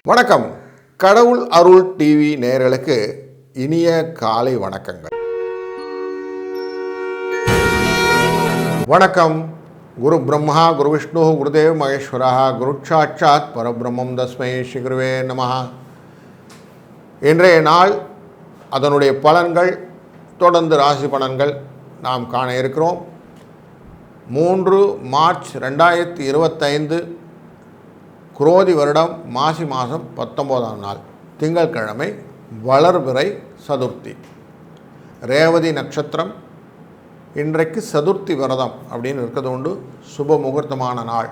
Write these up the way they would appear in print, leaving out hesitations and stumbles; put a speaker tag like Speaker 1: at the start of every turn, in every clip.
Speaker 1: வணக்கம். கடவுள் அருள் டிவி நேயர்களுக்கு இனிய காலை வணக்கங்கள். வணக்கம். குரு பிரம்மா குரு விஷ்ணு குருதேவ் மகேஸ்வரா குரு சாட்சாத் பரபிரம்மம் தஸ்மை ஸ்ரீ குருவே நமஹ. இன்றைய நாள் அதனுடைய பலன்கள், தொடர்ந்து ராசி பலன்கள் நாம் காண இருக்கிறோம். 3 மார்ச் 2025 குரோதி வருடம் மாசி மாதம் 19ஆம் நாள் திங்கட்கிழமை, வளர்பிறை சதுர்த்தி, ரேவதி நட்சத்திரம். இன்றைக்கு சதுர்த்தி விரதம் அப்படின்னு இருக்கிறது உண்டு. சுப முகூர்த்தமான நாள்.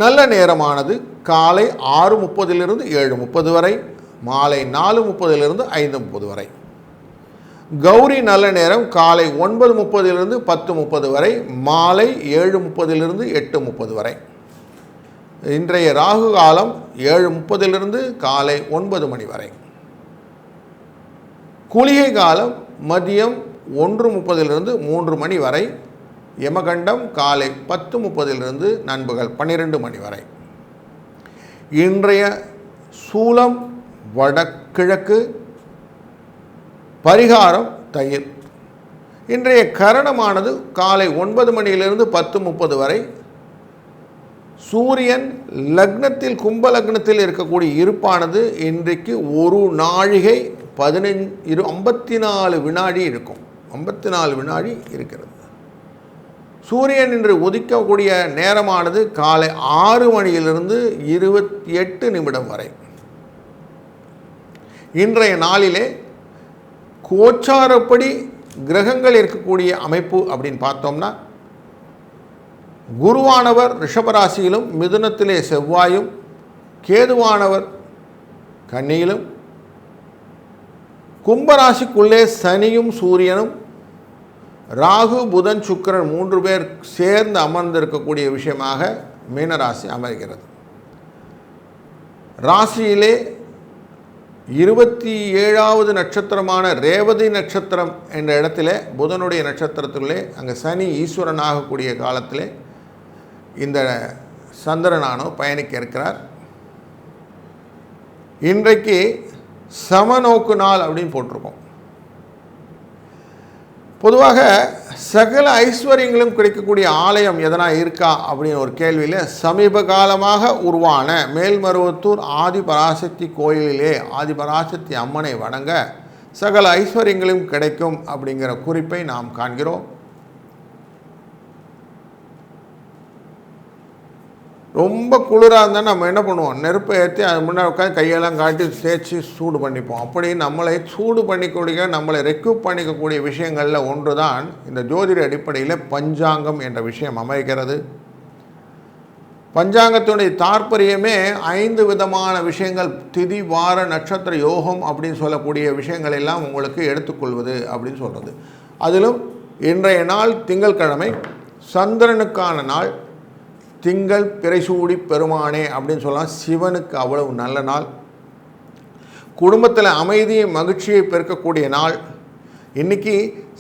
Speaker 1: நல்ல நேரமானது காலை 6:30 7:30 வரை, மாலை 4:30 5:30 வரை. கௌரி நல்ல நேரம் காலை 9:30 10:30 வரை, மாலை 7:30 8:30 வரை. இன்றைய ராகு காலம் 7:30 காலை 9 மணி வரை. குளிகை காலம் மதியம் 1:30 3 மணி வரை. யமகண்டம் காலை 10:30 நண்பகல் 12 மணி வரை. இன்றைய சூலம் வடகிழக்கு. பரிகாரம் தயிர். இன்றைய கரணமானது காலை 9 மணியிலிருந்து 10:30 வரை. சூரியன் லக்னத்தில், கும்ப லக்னத்தில் இருக்கக்கூடிய இருப்பானது இன்றைக்கு ஒரு நாழிகை 54 வினாடி இருக்கும். 54 வினாடி இருக்கிறது. சூரியன் இன்று உதிக்கக்கூடிய நேரமானது காலை 6 மணியிலிருந்து 28 நிமிடம் வரை. இன்றைய நாளிலே கோச்சாரப்படி கிரகங்கள் இருக்கக்கூடிய அமைப்பு அப்படின்னு பார்த்தோம்னா, குருவானவர் ரிஷபராசியிலும், மிதுனத்திலே செவ்வாயும், கேதுவானவர் கன்னியிலும், கும்பராசிக்குள்ளே சனியும் சூரியனும், ராகு புதன் சுக்கிரன் 3 பேர் சேர்ந்து அமர்ந்திருக்கக்கூடிய விஷயமாக மீனராசி அமைகிறது. ராசியிலே 27வது நட்சத்திரமான ரேவதி நட்சத்திரம் என்ற இடத்திலே, புதனுடைய நட்சத்திரத்திலே, அங்கே சனி ஈஸ்வரன் ஆகக்கூடிய காலத்திலே இந்த சந்திரனானோ பயணிக்க இருக்கிறார். இன்றைக்கு சமநோக்கு நாள் அப்படின்னு போட்டிருக்கோம். பொதுவாக சகல ஐஸ்வர்யங்களும் கிடைக்கக்கூடிய ஆலயம் எதனா இருக்கா அப்படின்னு ஒரு கேள்வியில், சமீப காலமாக உருவான மேல்மருவத்தூர் ஆதிபராசக்தி கோயிலிலே ஆதிபராசக்தி அம்மனை வணங்க சகல ஐஸ்வர்யங்களும் கிடைக்கும் அப்படிங்கிற குறிப்பை நாம் காண்கிறோம். ரொம்ப குளிராக இருந்தால் நம்ம என்ன பண்ணுவோம், நெருப்பை ஏற்றி அது முன்னாடி உட்காந்து கையெல்லாம் காட்டி தேய்ச்சி சூடு பண்ணிப்போம். அப்படி நம்மளை சூடு பண்ணிக்கூடிய, நம்மளை ரெக்யூப் பண்ணிக்கக்கூடிய விஷயங்களில் ஒன்று தான் இந்த ஜோதிட அடிப்படையில் பஞ்சாங்கம் என்ற விஷயம் அமைகிறது. பஞ்சாங்கத்தினுடைய தாற்பயமே 5 விதமான விஷயங்கள், திதி வார நட்சத்திர யோகம் அப்படின்னு சொல்லக்கூடிய விஷயங்கள் எல்லாம் உங்களுக்கு எடுத்துக்கொள்வது அப்படின்னு சொல்கிறது. அதிலும் இன்றைய நாள் திங்கட்கிழமை, சந்திரனுக்கான நாள். திங்கள் பிறைசூடி பெருமானே அப்படின்னு சொல்லலாம். சிவனுக்கு அவ்வளவு நல்ல நாள். குடும்பத்தில் அமைதியை மகிழ்ச்சியை பெருக்கக்கூடிய நாள். இன்றைக்கி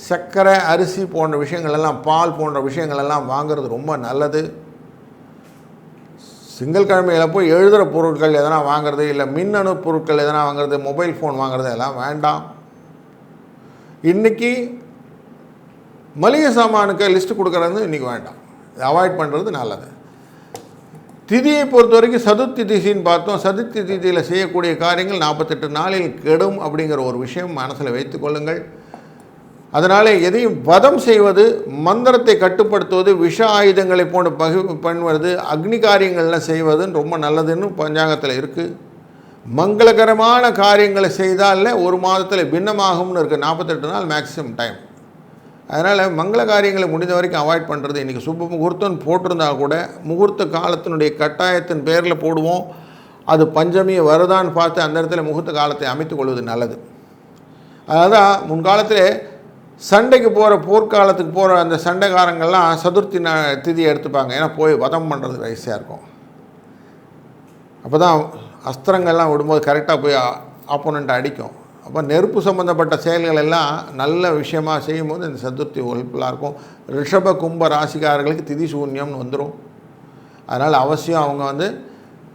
Speaker 1: சர்க்கரை, அரிசி போன்ற விஷயங்கள் எல்லாம், பால் போன்ற விஷயங்கள் எல்லாம் வாங்கிறது ரொம்ப நல்லது. திங்கட்கிழமையில் போய் எழுதுகிற பொருட்கள் எதனா வாங்கிறது, இல்லை மின்னணு பொருட்கள் எதனா வாங்கிறது, மொபைல் ஃபோன் வாங்கிறது எல்லாம் வேண்டாம். இன்றைக்கி மளிகை சாமானுக்கு லிஸ்ட்டு கொடுக்குறது இன்றைக்கி வேண்டாம். அவாய்ட் பண்ணுறது நல்லது. திதியை பொறுத்த வரைக்கும் சதுர்த்தி திதின்னு பார்த்தோம். சதுர்த்தி திதியில் செய்யக்கூடிய காரியங்கள் 48 நாளில் கெடும் அப்படிங்கிற ஒரு விஷயம் மனசில் வைத்து கொள்ளுங்கள். அதனால் எதையும் வதம் செய்வது, மந்திரத்தை கட்டுப்படுத்துவது, விஷ ஆயுதங்களை போன்று பண்ணுவது, அக்னி காரியங்கள்லாம் செய்வதுன்னு ரொம்ப நல்லதுன்னு பஞ்சாங்கத்தில் இருக்குது. மங்களகரமான காரியங்களை செய்தால் 1 மாதத்தில் பின்னமாகும்னு இருக்குது. 48 நாள் மேக்ஸிமம் டைம். அதனால் மங்கள காரியங்களை முடிந்த வரைக்கும் அவாய்ட் பண்ணுறது. இன்றைக்கி சுப முகூர்த்தம் போட்டிருந்தால் கூட முகூர்த்த காலத்தினுடைய கட்டாயத்தின் பேரில் போடுவோம். அது பஞ்சமி வருதான்னு பார்த்து அந்த இடத்துல முகூர்த்த காலத்தை அமைத்து கொள்வது நல்லது. அதான் முன்காலத்தில் சண்டைக்கு போகிற, போர்க்காலத்துக்கு போகிற அந்த சண்டைக்காரங்கள்லாம் சதுர்த்தி திதியை எடுத்துப்பாங்க. ஏன்னா போய் வதம் பண்ணுறதுக்கு ஈஸியாக இருக்கும். அப்போ தான் அஸ்திரங்கள்லாம் விடும்போது கரெக்டாக போய் ஆப்போனண்ட்டை அடிக்கும். அப்போ நெருப்பு சம்மந்தப்பட்ட செயல்கள் எல்லாம் நல்ல விஷயமாக செய்யும்போது இந்த சதுர்த்தி ஹெல்ப்ஃபுல்லாக இருக்கும். ரிஷப கும்ப ராசிக்காரர்களுக்கு திதி சூன்யம்னு வந்துடும். அதனால் அவசியம் அவங்க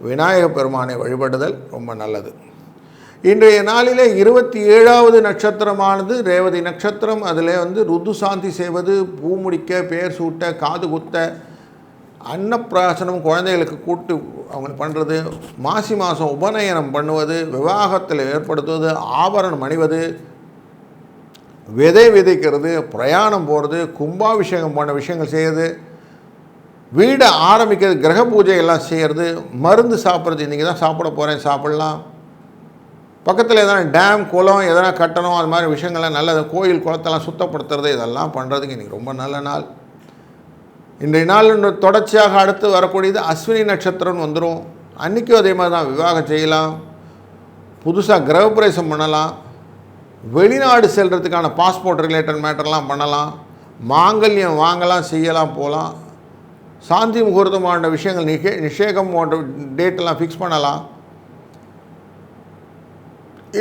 Speaker 1: விநாயகப் பெருமானை வழிபடுதல் ரொம்ப நல்லது. இன்றைய நாளிலே 27வது நட்சத்திரமானது ரேவதி நட்சத்திரம். அதில் ருது சாந்தி செய்வது, பூ முடிக்க, பேர் சூட்ட, காது குத்த, அன்னப்பிராசனம் குழந்தைகளுக்கு கூட்டு அவங்க பண்ணுறது, மாசி மாதம் உபநயனம் பண்ணுவது, விவாகத்தில் ஏற்படுத்துவது, ஆபரணம் அணிவது, விதை விதைக்கிறது, பிரயாணம் போகிறது, கும்பாபிஷேகம் போன்ற விஷயங்கள் செய்கிறது, வீடை ஆரம்பிக்கிறது, கிரக பூஜை எல்லாம் செய்கிறது, மருந்து சாப்பிட்றது, இன்றைக்கி தான் சாப்பிட போகிறேன் சாப்பிட்லாம், பக்கத்தில் எதனா டேம் குளம் எதனா கட்டணும், அது மாதிரி விஷயங்கள்லாம் நல்லது, கோயில் குளத்தெல்லாம் சுத்தப்படுத்துறது, இதெல்லாம் பண்ணுறதுக்கு இன்றைக்கி ரொம்ப நல்ல நாள். இன்றைய நாள் தொடர்ச்சியாக அடுத்து வரக்கூடியது அஸ்வினி நட்சத்திரம்னு வந்துடும். அன்றைக்கும் அதே மாதிரி தான் விவாகம் செய்யலாம், புதுசாக கிரகப்பிரவேசம் பண்ணலாம், வெளிநாடு செல்கிறதுக்கான பாஸ்போர்ட் ரிலேட்டட் மேட்டர்லாம் பண்ணலாம், மாங்கல்யம் வாங்கலாம், செய்யலாம், போகலாம், சாந்தி முகூர்த்தமான விஷயங்கள் நிஷேகம் போன்ற டேட்டெல்லாம் ஃபிக்ஸ் பண்ணலாம்.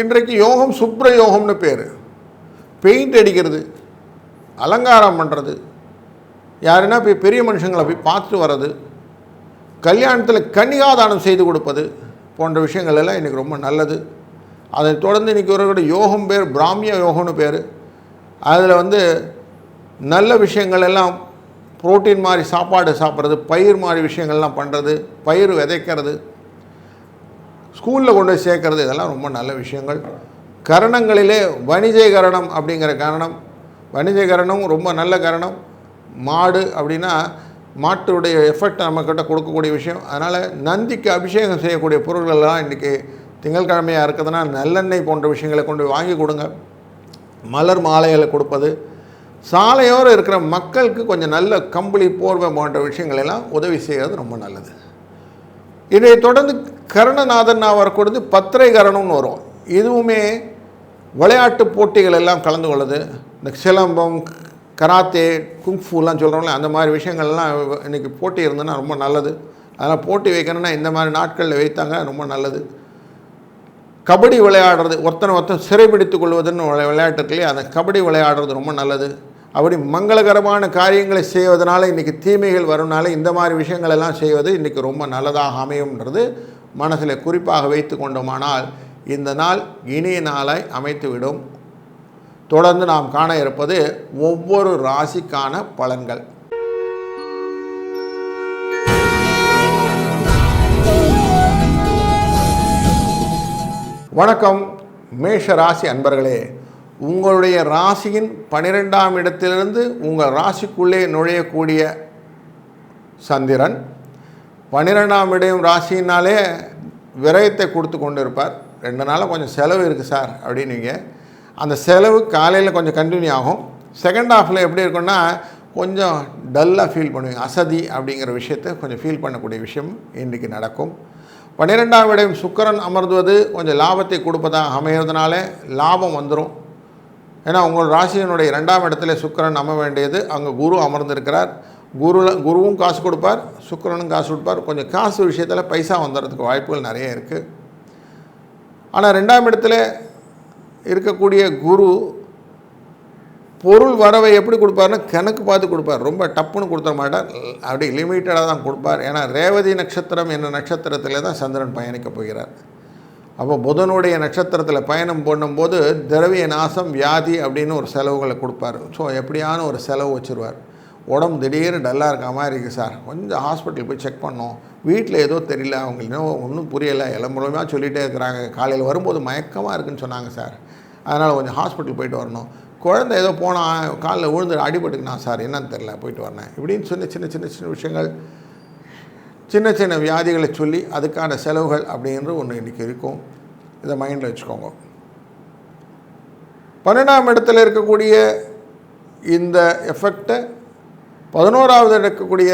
Speaker 1: இன்றைக்கு யோகம் சுப்ர யோகம்னு பேர். பெயிண்ட் அடிக்கிறது, அலங்காரம் பண்ணுறது, யாருன்னா போய் பெரிய மனுஷங்களை போய் பார்த்துட்டு வர்றது, கல்யாணத்தில் கன்னிகாதானம் செய்து கொடுப்பது போன்ற விஷயங்கள் எல்லாம் இன்றைக்கி ரொம்ப நல்லது. அதை தொடர்ந்து இன்றைக்கி ஒரு யோகம் பேர் பிராமிய யோகம்னு பேர். அதில் நல்ல விஷயங்கள் எல்லாம் புரோட்டீன் மாதிரி சாப்பாடு சாப்பிட்றது, பயிர் மாதிரி விஷயங்கள்லாம் பண்ணுறது, பயிர் விதைக்கிறது, ஸ்கூலில் கொண்டு போய் சேர்க்கறது, இதெல்லாம் ரொம்ப நல்ல விஷயங்கள். கரணங்களிலே வணிஜீகரணம் அப்படிங்கிற கரணம், வணிஜீகரணம் ரொம்ப நல்ல கரணம். மாடு அப்படின்னா மாட்டுடைய எஃபெக்ட் நம்மக்கிட்ட கொடுக்கக்கூடிய விஷயம். அதனால் நந்திக்கு அபிஷேகம் செய்யக்கூடிய பொருள்கள்லாம் இன்றைக்கி திங்கட்கிழமையாக இருக்கிறதுனா நல்லெண்ணெய் போன்ற விஷயங்களை கொண்டு வாங்கி கொடுங்க. மலர் மாலைகளை கொடுப்பது, சாலையோடு இருக்கிற மக்களுக்கு கொஞ்சம் நல்ல கம்பளி போர்வை போன்ற விஷயங்களெல்லாம் உதவி செய்கிறது ரொம்ப நல்லது. இதை தொடர்ந்து கரணநாதன் வரக்கூடியது பத்திரை கரணம்னு வரும். இதுவுமே விளையாட்டு போட்டிகள் எல்லாம் கலந்து கொள்ளுது. இந்த சிலம்பம், கராத்தே, குங்ஃபூலாம் சொல்கிறோம்ல, அந்த மாதிரி விஷயங்கள்லாம் இன்றைக்கி போட்டி இருந்ததுன்னா ரொம்ப நல்லது. அதனால் போட்டி வைக்கணும்னா இந்த மாதிரி நாட்களில் வைத்தாங்க ரொம்ப நல்லது. கபடி விளையாடுறது, ஒருத்தன் சிறைபிடித்து கொள்வதுன்னு விளையாட்டு இருக்குல்லையே, அந்த கபடி விளையாடுறது ரொம்ப நல்லது. அப்படி மங்களகரமான காரியங்களை செய்வதனால இன்றைக்கி தீமைகள் வரும்னால இந்த மாதிரி விஷயங்கள் எல்லாம் செய்வது இன்றைக்கி ரொம்ப நல்லதாக அமையும்ன்றது மனசில் குறிப்பாக வைத்து கொண்டோமானால் இந்த நாள் இனிய நாளாய் அமைத்துவிடும். தொடர்ந்து நாம் காண இருப்பது ஒவ்வொரு ராசிக்கான பலன்கள். வணக்கம் மேஷ ராசி அன்பர்களே. உங்களுடைய ராசியின் 12ஆம் இடத்திலிருந்து உங்கள் ராசிக்குள்ளே நுழையக்கூடிய சந்திரன் 12ஆம் இடம் ராசினாலே விரயத்தை கொடுத்து கொண்டு இருப்பார். 2 நாளாக கொஞ்சம் செலவு இருக்குது சார் அப்படின்னீங்க. அந்த செலவு காலையில் கொஞ்சம் கண்டினியூ ஆகும். செகண்ட் ஹாஃபில் எப்படி இருக்குன்னா கொஞ்சம் டல்லாக ஃபீல் பண்ணுவீங்க. அசதி அப்படிங்கிற விஷயத்தை கொஞ்சம் ஃபீல் பண்ணக்கூடிய விஷயம் இன்றைக்கி நடக்கும். 12ஆம் இடம் சுக்கிரன் அமர்ந்துவது கொஞ்சம் லாபத்தை கொடுப்பதாக அமைகிறதுனால லாபம் வந்துடும். ஏன்னா உங்கள் ராசியினுடைய 2ஆம் இடத்துல சுக்கிரன் அமர வேண்டியது, அங்கே குரு அமர்ந்திருக்கிறார். குருவும் காசு கொடுப்பார், சுக்கிரனும் காசு கொடுப்பார். கொஞ்சம் காசு விஷயத்தில் பைசா வந்துடுறதுக்கு வாய்ப்புகள் நிறைய இருக்குது. ஆனால் 2ஆம் இடத்துல இருக்கக்கூடிய குரு பொருள் வரவை எப்படி கொடுப்பார்னா கணக்கு பார்த்து கொடுப்பார். ரொம்ப டப்புன்னு கொடுத்த மாட்டார், அப்படி லிமிட்டடாக தான் கொடுப்பார். ஏன்னா ரேவதி நட்சத்திரம் என்ற நட்சத்திரத்தில் தான் சந்திரன் பயணிக்க போகிறார். அப்போ புதனுடைய நட்சத்திரத்தில் பயணம் பண்ணும்போது திரவிய நாசம், வியாதி அப்படின்னு ஒரு செலவுகளை கொடுப்பார். ஸோ எப்படியான ஒரு செலவு வச்சுருவார். உடம்பு திடீர்னு டல்லாக இருக்க மாதிரி இருக்குது சார், கொஞ்சம் ஹாஸ்பிட்டல் போய் செக் பண்ணோம், வீட்டில் ஏதோ தெரியல, அவங்களுக்கு இன்னும் ஒன்றும் புரியலை, எல்லாம் சொல்லிகிட்டே இருக்கிறாங்க, காலையில் வரும்போது மயக்கமாக இருக்குதுன்னு சொன்னாங்க சார், அதனால் கொஞ்சம் ஹாஸ்பிட்டல் போயிட்டு வரணும், குழந்தை ஏதோ போனால் காலில் விழுந்து அடிபட்டுக்குனா சார், என்னன்னு தெரில, போயிட்டு வரேன் இப்படின்னு சொல்லி சின்ன சின்ன சின்ன விஷயங்கள், சின்ன சின்ன வியாதிகளை சொல்லி அதுக்கான செலவுகள் அப்படின்ற ஒன்று இன்றைக்கி இருக்கும். இதை மைண்டில் வச்சுக்கோங்க. 12ஆம் இடத்துல இருக்கக்கூடிய இந்த எஃபெக்டை 11ஆவது இருக்கக்கூடிய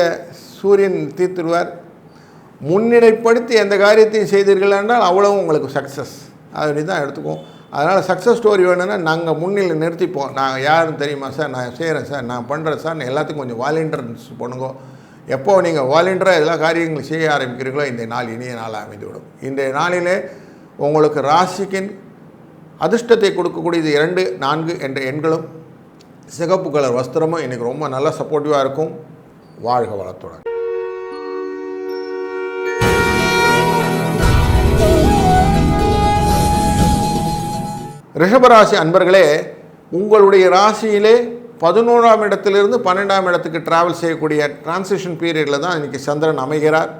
Speaker 1: சூரியன் தீர்த்துடுவார். முன்னிலைப்படுத்தி எந்த காரியத்தையும் செய்தீர்கள் என்றால் அவ்வளவும் உங்களுக்கு சக்ஸஸ், அப்படி தான் எடுத்துக்குவோம். அதனால் சக்ஸஸ் ஸ்டோரி வேணும்னா நாங்கள் முன்னிலை நிறுத்திப்போம். நான் யாருன்னு தெரியுமா சார், நான் செய்கிறேன் சார், நான் பண்ணுறேன் சார், எல்லாத்துக்கும் கொஞ்சம் வாலண்டியர்ஸ் பண்ணுங்க. எப்போ நீங்கள் வாலண்டியராக எல்லா காரியங்களும் செய்ய ஆரம்பிக்கிறீங்களோ இந்த நாள் இனிய நாளாக அமைந்துவிடும். இன்றைய நாளிலே உங்களுக்கு ராசிக்கின் அதிர்ஷ்டத்தை கொடுக்கக்கூடியது 2, 4 என்ற எண்களும் சிகப்பு கலர் வஸ்திரமும் இன்றைக்கி ரொம்ப நல்லா சப்போர்ட்டிவாக இருக்கும். வாழ்க வளத்துடன். ரிஷபராசி அன்பர்களே, உங்களுடைய ராசியிலே 11ஆம் இடத்திலிருந்து 12ஆம் இடத்துக்கு ட்ராவல் செய்யக்கூடிய டிரான்சிஷன் பீரியடில் தான் இன்றைக்கி சந்திரன் அமைகிறார்.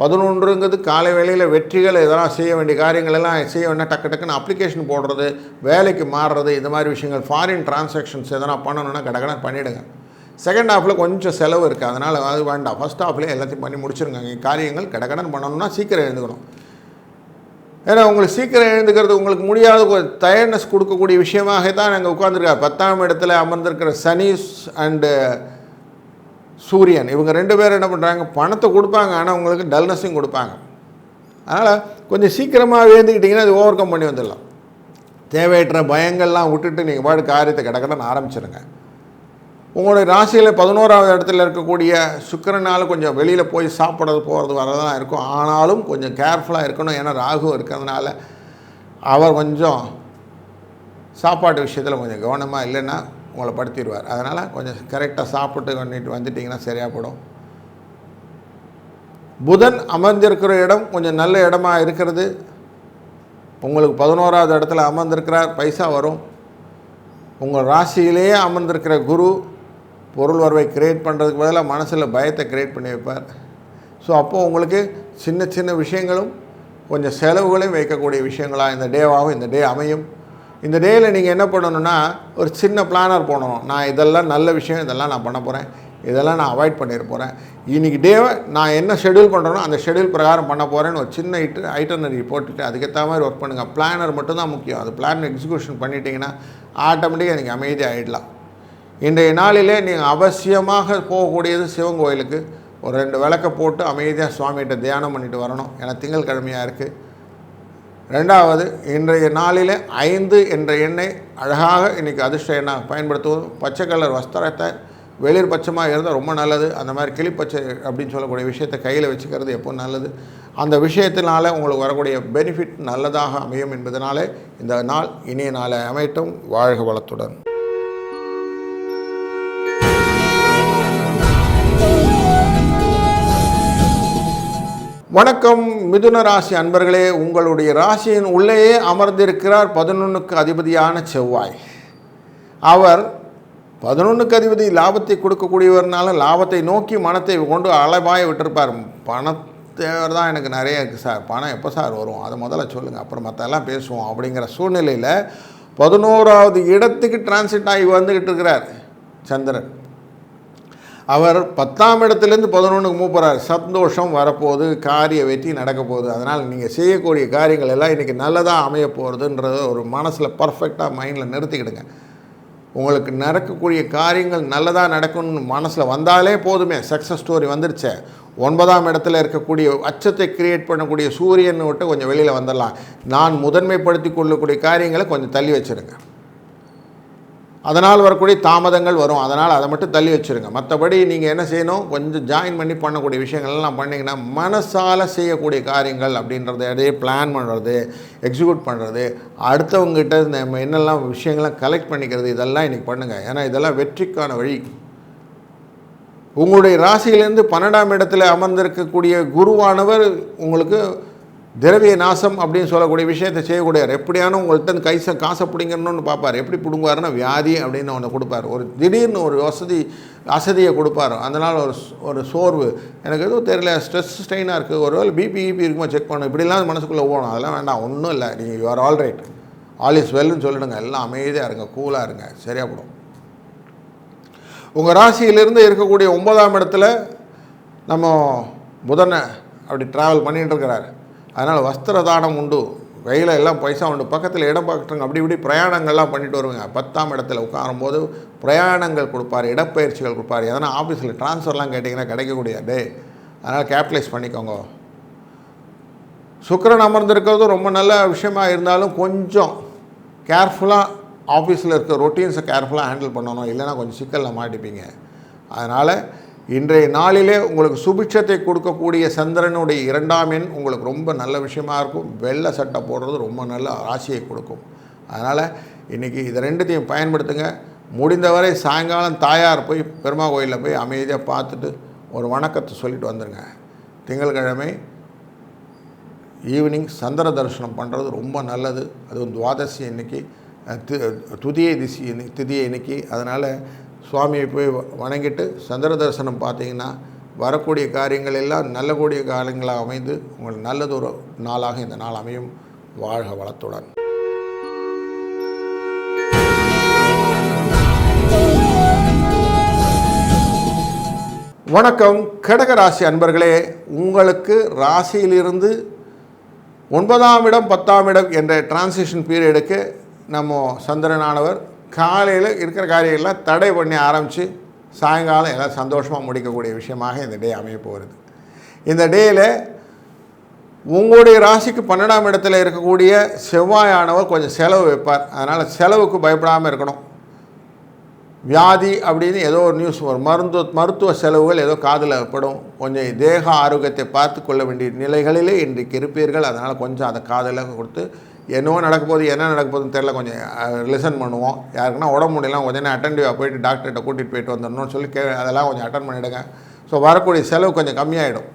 Speaker 1: 11ங்கிறது காலை வேளையில் வெற்றிகள் எதெல்லாம் செய்ய வேண்டிய காரியங்கள் எல்லாம் செய்ய வேண்டாம், டக்கு டக்குன்னு அப்ளிகேஷன் போடுறது, வேலைக்கு மாறுறது, இந்த மாதிரி விஷயங்கள், ஃபாரின் டிரான்சாக்ஷன்ஸ் எதனா பண்ணணுன்னா கடகடன்னு பண்ணிவிடுங்க. செகண்ட் ஹாஃபில் கொஞ்சம் செலவு இருக்குது, அதனால் அது வேண்டாம். ஃபஸ்ட் ஹாஃப்லேயே எல்லாத்தையும் பண்ணி முடிச்சிருங்க. காரியங்கள் கடகடன் பண்ணணும்னா சீக்கிரம் எழுந்துக்கணும். ஏன்னா உங்களுக்கு சீக்கிரம் எழுந்துக்கிறது உங்களுக்கு முடியாத ஒரு டயர்ட்னஸ் கொடுக்கக்கூடிய விஷயமாக தான் நாங்கள் உட்காந்துருக்கார். 10ஆம் இடத்துல அமர்ந்திருக்கிற சனி அண்டு சூரியன், இவங்க 2 பேரும் என்ன பண்ணுறாங்க, பணத்தை கொடுப்பாங்க, ஆனால் உங்களுக்கு டல்னஸையும் கொடுப்பாங்க. அதனால் கொஞ்சம் சீக்கிரமாக எழுந்துக்கிட்டிங்கன்னா அது ஓவர் கம் பண்ணி வந்துடலாம். தேவையற்ற பயங்கள்லாம் விட்டுட்டு நீங்கள் பாடு காரியத்தை கடகடன்னு ஆரம்பிச்சிடுங்க. உங்களுடைய ராசியில் 11ஆவது இடத்துல இருக்கக்கூடிய சுக்கிரனால் கொஞ்சம் வெளியில் போய் சாப்பிட்றது போகிறது வரதான் இருக்கும். ஆனாலும் கொஞ்சம் கேர்ஃபுல்லாக இருக்கணும். ஏன்னா ராகு இருக்கிறதுனால அவர் கொஞ்சம் சாப்பாட்டு விஷயத்தில் கொஞ்சம் கவனமாக இல்லைன்னா உங்களை படுத்திடுவார். அதனால் கொஞ்சம் கரெக்டாக சாப்பிட்டு வந்துட்டிங்கன்னா சரியாக போடும். புதன் அமர்ந்திருக்கிற இடம் கொஞ்சம் நல்ல இடமா இருக்கிறது. உங்களுக்கு 11ஆவது இடத்துல அமர்ந்திருக்கிறார், பைசா வரும். உங்கள் ராசியிலேயே அமர்ந்திருக்கிற குரு பொருள் வரவை கிரியேட் பண்ணுறதுக்கு பதிலாக மனசில் பயத்தை கிரியேட் பண்ணி வைப்பார். ஸோ அப்போது உங்களுக்கு சின்ன சின்ன விஷயங்களும் கொஞ்சம் செலவுகளையும் வைக்கக்கூடிய விஷயங்களாக இந்த டேவாகவும் இந்த டே அமையும். இந்த டேயில் நீங்கள் என்ன பண்ணணுன்னா ஒரு சின்ன பிளானர் போடணும். நான் இதெல்லாம் நல்ல விஷயம், இதெல்லாம் நான் பண்ண போகிறேன், இதெல்லாம் நான் அவாய்ட் பண்ணிட போகிறேன், இன்றைக்கி டேவை நான் என்ன ஷெடியூல் பண்ணுறேனோ அந்த ஷெடியூல் பிரகாரம் பண்ண போகிறேன்னு ஒரு சின்ன ஐட்டனரி போட்டுட்டு அதுக்கேற்ற மாதிரி ஒர்க் பண்ணுங்கள். பிளானர் மட்டும்தான் முக்கியம். அது பிளான் எக்ஸிக்யூஷன் பண்ணிட்டீங்கன்னா ஆட்டோமேட்டிக்காக நீங்கள் அமைதியாக ஆகிடலாம். இன்றைய நாளிலே நீங்கள் அவசியமாக போகக்கூடியது சிவன் கோயிலுக்கு ஒரு 2 விளக்கை போட்டு அமைதியாக சுவாமிகிட்ட தியானம் பண்ணிட்டு வரணும். ஏன்னா திங்கட்கிழமையாக இருக்குது. 2வது, இன்றைய நாளில் 5 என்ற எண்ணை அழகாக இன்றைக்கி அதிர்ஷ்ட எண்ணாக பயன்படுத்துவது. பச்சை கலர் வஸ்திரத்தை வெளிர் பச்சமாக இருந்தால் ரொம்ப நல்லது. அந்த மாதிரி கிளிப்பச்சை அப்படின்னு சொல்லக்கூடிய விஷயத்தை கையில் வச்சுக்கிறது எப்போ நல்லது. அந்த விஷயத்தினால உங்களுக்கு வரக்கூடிய பெனிஃபிட் நல்லதாக அமையும் என்பதனாலே இந்த நாள் இனிய நாளை அமையட்டும். வாழ்க வளத்துடன். வணக்கம் மிதுன ராசி அன்பர்களே, உங்களுடைய ராசியின் உள்ளேயே அமர்ந்திருக்கிறார் 11க்கு அதிபதியான செவ்வாய். அவர் 11க்கு அதிபதி லாபத்தை கொடுக்கக்கூடியவர்னால லாபத்தை நோக்கி மனத்தை கொண்டு அலைபாய விட்டுருப்பார். பணத்தேவர் தான் எனக்கு நிறைய இருக்குது சார், பணம் எப்போ சார் வரும், அதை முதல்ல சொல்லுங்கள், அப்புறம் மற்றெல்லாம் பேசுவோம் அப்படிங்கிற சூழ்நிலையில் 11ஆவது இடத்துக்கு டிரான்சிட் ஆகி வந்துக்கிட்டு இருக்கிறார் சந்திரன். அவர் 10ஆம் இடத்துலேருந்து 11க்கு மூவ் போகிறார். சந்தோஷம் வரப்போகுது, காரிய வெற்றி நடக்க போகுது. அதனால் நீங்கள் செய்யக்கூடிய காரியங்கள் எல்லாம் இன்றைக்கி நல்லதாக அமைய போகிறதுன்றத ஒரு மனசில் பர்ஃபெக்டாக மைண்டில் நிறுத்திக்கிடுங்க. உங்களுக்கு நடக்கக்கூடிய காரியங்கள் நல்லதாக நடக்கணும்னு மனசில் வந்தாலே போதுமே, சக்ஸஸ் ஸ்டோரி வந்துருச்சே. 9ஆம் இடத்துல இருக்கக்கூடிய அச்சத்தை கிரியேட் பண்ணக்கூடிய சூரியனை விட்டு கொஞ்சம் வெளியில் வந்துடலாம். நான் முதன்மைப்படுத்தி கொள்ளக்கூடிய காரியங்களை கொஞ்சம் தள்ளி வச்சுருங்க. அதனால் வரக்கூடிய தாமதங்கள் வரும், அதனால் அதை மட்டும் தள்ளி வச்சுருங்க. மற்றபடி நீங்கள் என்ன செய்யணும், கொஞ்சம் ஜாயின் பண்ணி பண்ணக்கூடிய விஷயங்கள்லாம் பண்ணிங்கன்னா மனசால் செய்யக்கூடிய காரியங்கள் அப்படின்றது இடையே பிளான் பண்ணுறது, எக்ஸிக்யூட் பண்ணுறது, அடுத்தவங்ககிட்ட நம்ம என்னெல்லாம் விஷயங்கள்லாம் கலெக்ட் பண்ணிக்கிறது, இதெல்லாம் இன்றைக்கி பண்ணுங்கள். ஏன்னா இதெல்லாம் வெற்றிக்கான வழி. உங்களுடைய ராசியிலேருந்து 12ஆம் இடத்துல அமர்ந்திருக்கக்கூடிய குருவானவர் உங்களுக்கு திரவிய நாசம் அப்படின்னு சொல்லக்கூடிய விஷயத்தை செய்யக்கூடியார். எப்படியான உங்கள்கிட்ட காசை பிடிங்கணும்னு பார்ப்பார். எப்படி பிடுங்குவாருன்னா வியாதி அப்படின்னு ஒன்று கொடுப்பார். ஒரு திடீர்னு ஒரு அசதியை கொடுப்பார். அதனால் ஒரு சோர்வு, எனக்கு எதுவும் தெரியல, ஸ்ட்ரெஸ் ஸ்ட்ரெயினாக இருக்குது, ஒரு வேளை பிபி இருக்குமா செக் பண்ணணும், இப்படிலாம் மனசுக்குள்ளே போகணும். அதெல்லாம் வேண்டாம், ஒன்றும் இல்லை, நீங்கள் you are all right, all is வெல்னு சொல்லிடுங்க. எல்லாம் அமைதியாக இருங்க, கூலாக இருங்க, சரியாக போடும். உங்கள் ராசியிலிருந்து இருக்கக்கூடிய 9ஆம் இடத்துல நம்ம புதனை அப்படி ட்ராவல் பண்ணிகிட்டு இருக்கிறார். அதனால் வஸ்திர தானம் உண்டு, கையில் எல்லாம் பைசா உண்டு, பக்கத்தில் இடம் பார்க்குறங்க, அப்படி இப்படி பிரயாணங்கள்லாம் பண்ணிட்டு வருவாங்க. 10ஆம் இடத்துல உட்காரும்போது பிரயாணங்கள் கொடுப்பார், இடப்பயிற்சிகள் கொடுப்பார். எதனா ஆஃபீஸில் ட்ரான்ஸ்ஃபர்லாம் கேட்டிங்கன்னா கிடைக்கக்கூடிய டே, அதனால் கேபிட்டலைஸ் பண்ணிக்கோங்க. சுக்கிரன் அமர்ந்திருக்கிறதும் ரொம்ப நல்ல விஷயமாக இருந்தாலும் கொஞ்சம் கேர்ஃபுல்லாக ஆஃபீஸில் இருக்க ரொட்டீன்ஸை கேர்ஃபுல்லாக ஹேண்டில் பண்ணணும், இல்லைனா கொஞ்சம் சிக்கலில் மாட்டிப்பீங்க. அதனால் இன்றைய நாளிலே உங்களுக்கு சுபிட்சத்தை கொடுக்கக்கூடிய சந்திரனுடைய 2ஆம் எண் உங்களுக்கு ரொம்ப நல்ல விஷயமா இருக்கும். வெள்ளை சட்டை போடுறது ரொம்ப நல்ல ராசியை கொடுக்கும். அதனால் இன்றைக்கி இதை 2த்தையும் பயன்படுத்துங்க. முடிந்தவரை சாயங்காலம் தாயார் போய் பெருமா கோயிலில் போய் அமைதியாக பார்த்துட்டு ஒரு வணக்கத்தை சொல்லிட்டு வந்துடுங்க. திங்கட்கிழமை ஈவினிங் சந்திர தரிசனம் பண்ணுறது ரொம்ப நல்லது. அதுவும் துவாதசி அன்றைக்கி திதியை இன்னைக்கு. அதனால் சுவாமியை போய் வணங்கிட்டு சந்திர தரிசனம் பார்த்தீங்கன்னா வரக்கூடிய காரியங்கள் எல்லாம் நல்லக்கூடிய காரியங்களாக அமைந்து உங்களுக்கு நல்லதொரு நாளாக இந்த நாள் அமையும். வாழ்க வளத்துடன். வணக்கம் கடக ராசி அன்பர்களே. உங்களுக்கு ராசியிலிருந்து 9ஆம் இடம் 10ஆம் இடம் என்ற டிரான்சிஷன் பீரியடுக்கு நம்ம சந்திரனானவர் காலையில் இருக்கிற காரியங்கள்லாம் தடை பண்ணி ஆரம்பித்து சாயங்காலம் எல்லாம் சந்தோஷமாக முடிக்கக்கூடிய விஷயமாக இந்த டே அமைய போகிறது. இந்த டேயில் உங்களுடைய ராசிக்கு 12ஆம் இடத்துல இருக்கக்கூடிய செவ்வாயானவர் கொஞ்சம் செலவு வைப்பார். அதனால் செலவுக்கு பயப்படாமல் இருக்கணும். வியாதி அப்படின்னு ஏதோ ஒரு நியூஸ் வரும், மருத்துவ செலவுகள் ஏதோ காதில் படும். கொஞ்சம் தேக ஆரோக்கியத்தை பார்த்து கொள்ள வேண்டிய நிலைகளிலே இன்றைக்கு இருப்பீர்கள். அதனால் கொஞ்சம் அதை காதில் கொடுத்து என்னவோ நடக்க போகுது, என்ன நடக்க போகுதுன்னு தெரியல, கொஞ்சம் லிசன் பண்ணுவோம். யாருக்குன்னா உடம்பு முடியலாம் கொஞ்சம் அட்டென்டிவாக போயிட்டு டாக்டர்கிட்ட கூட்டிகிட்டு போயிட்டு வந்துடணும்னு சொல்லி அதெல்லாம் கொஞ்சம் அட்டன் பண்ணிவிடுங்க. ஸோ வரக்கூடிய செலவு கொஞ்சம் கம்மியாகிடும்.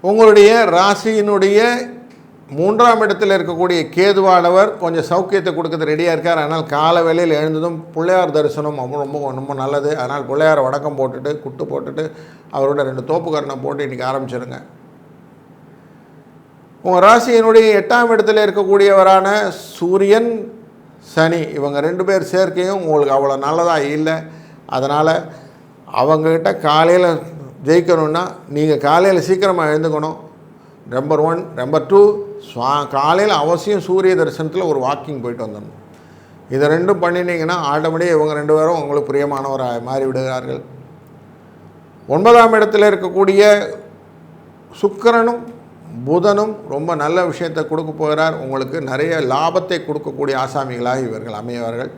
Speaker 1: உங்களுடைய ராசியினுடைய 3ஆம் இடத்தில் இருக்கக்கூடிய கேதுவானவர் கொஞ்சம் சௌக்கியத்தை கொடுக்கறது ரெடியாக இருக்கார். அதனால் காலை வேளையில் எழுந்ததும் பிள்ளையார் தரிசனம் ரொம்ப ரொம்ப நல்லது. அதனால் பிள்ளையாரை வணக்கம் போட்டுட்டு குட்டு போட்டுட்டு அவரோட 2 தோப்புக்கரணை போட்டு இன்றைக்கி ஆரம்பிச்சிருங்க. உங்கள் ராசியினுடைய 8ஆம் இடத்தில் இருக்கக்கூடியவரான சூரியன் சனி இவங்க 2 பேர் சேர்க்கையும் உங்களுக்கு அவ்வளோ நல்லதாக இல்லை. அதனால் அவங்கக்கிட்ட காலையில் ஜெயிக்கணுன்னா நீங்கள் காலையில் சீக்கிரமாக எழுந்துக்கணும். நம்பர் 1. நம்பர் 2, காலையில் அவசியம் சூரிய தரிசனத்தில் ஒரு வாக்கிங் போயிட்டு வந்துடணும். இதை 2ம் பண்ணினீங்கன்னா ஆட்டோமேட்டிக்காக இவங்க 2 பேரும் உங்களுக்கு பிரியமானவராக மாறிவிடுகிறார்கள். 9ஆம் இடத்தில் இருக்கக்கூடிய சுக்கிரனும் புதனும் ரொம்ப நல்ல விஷயத்தை கொடுக்க போகிறார். உங்களுக்கு நிறைய லாபத்தை கொடுக்கக்கூடிய ஆசாமிகளாக இவர்கள் அமையவர்கள்.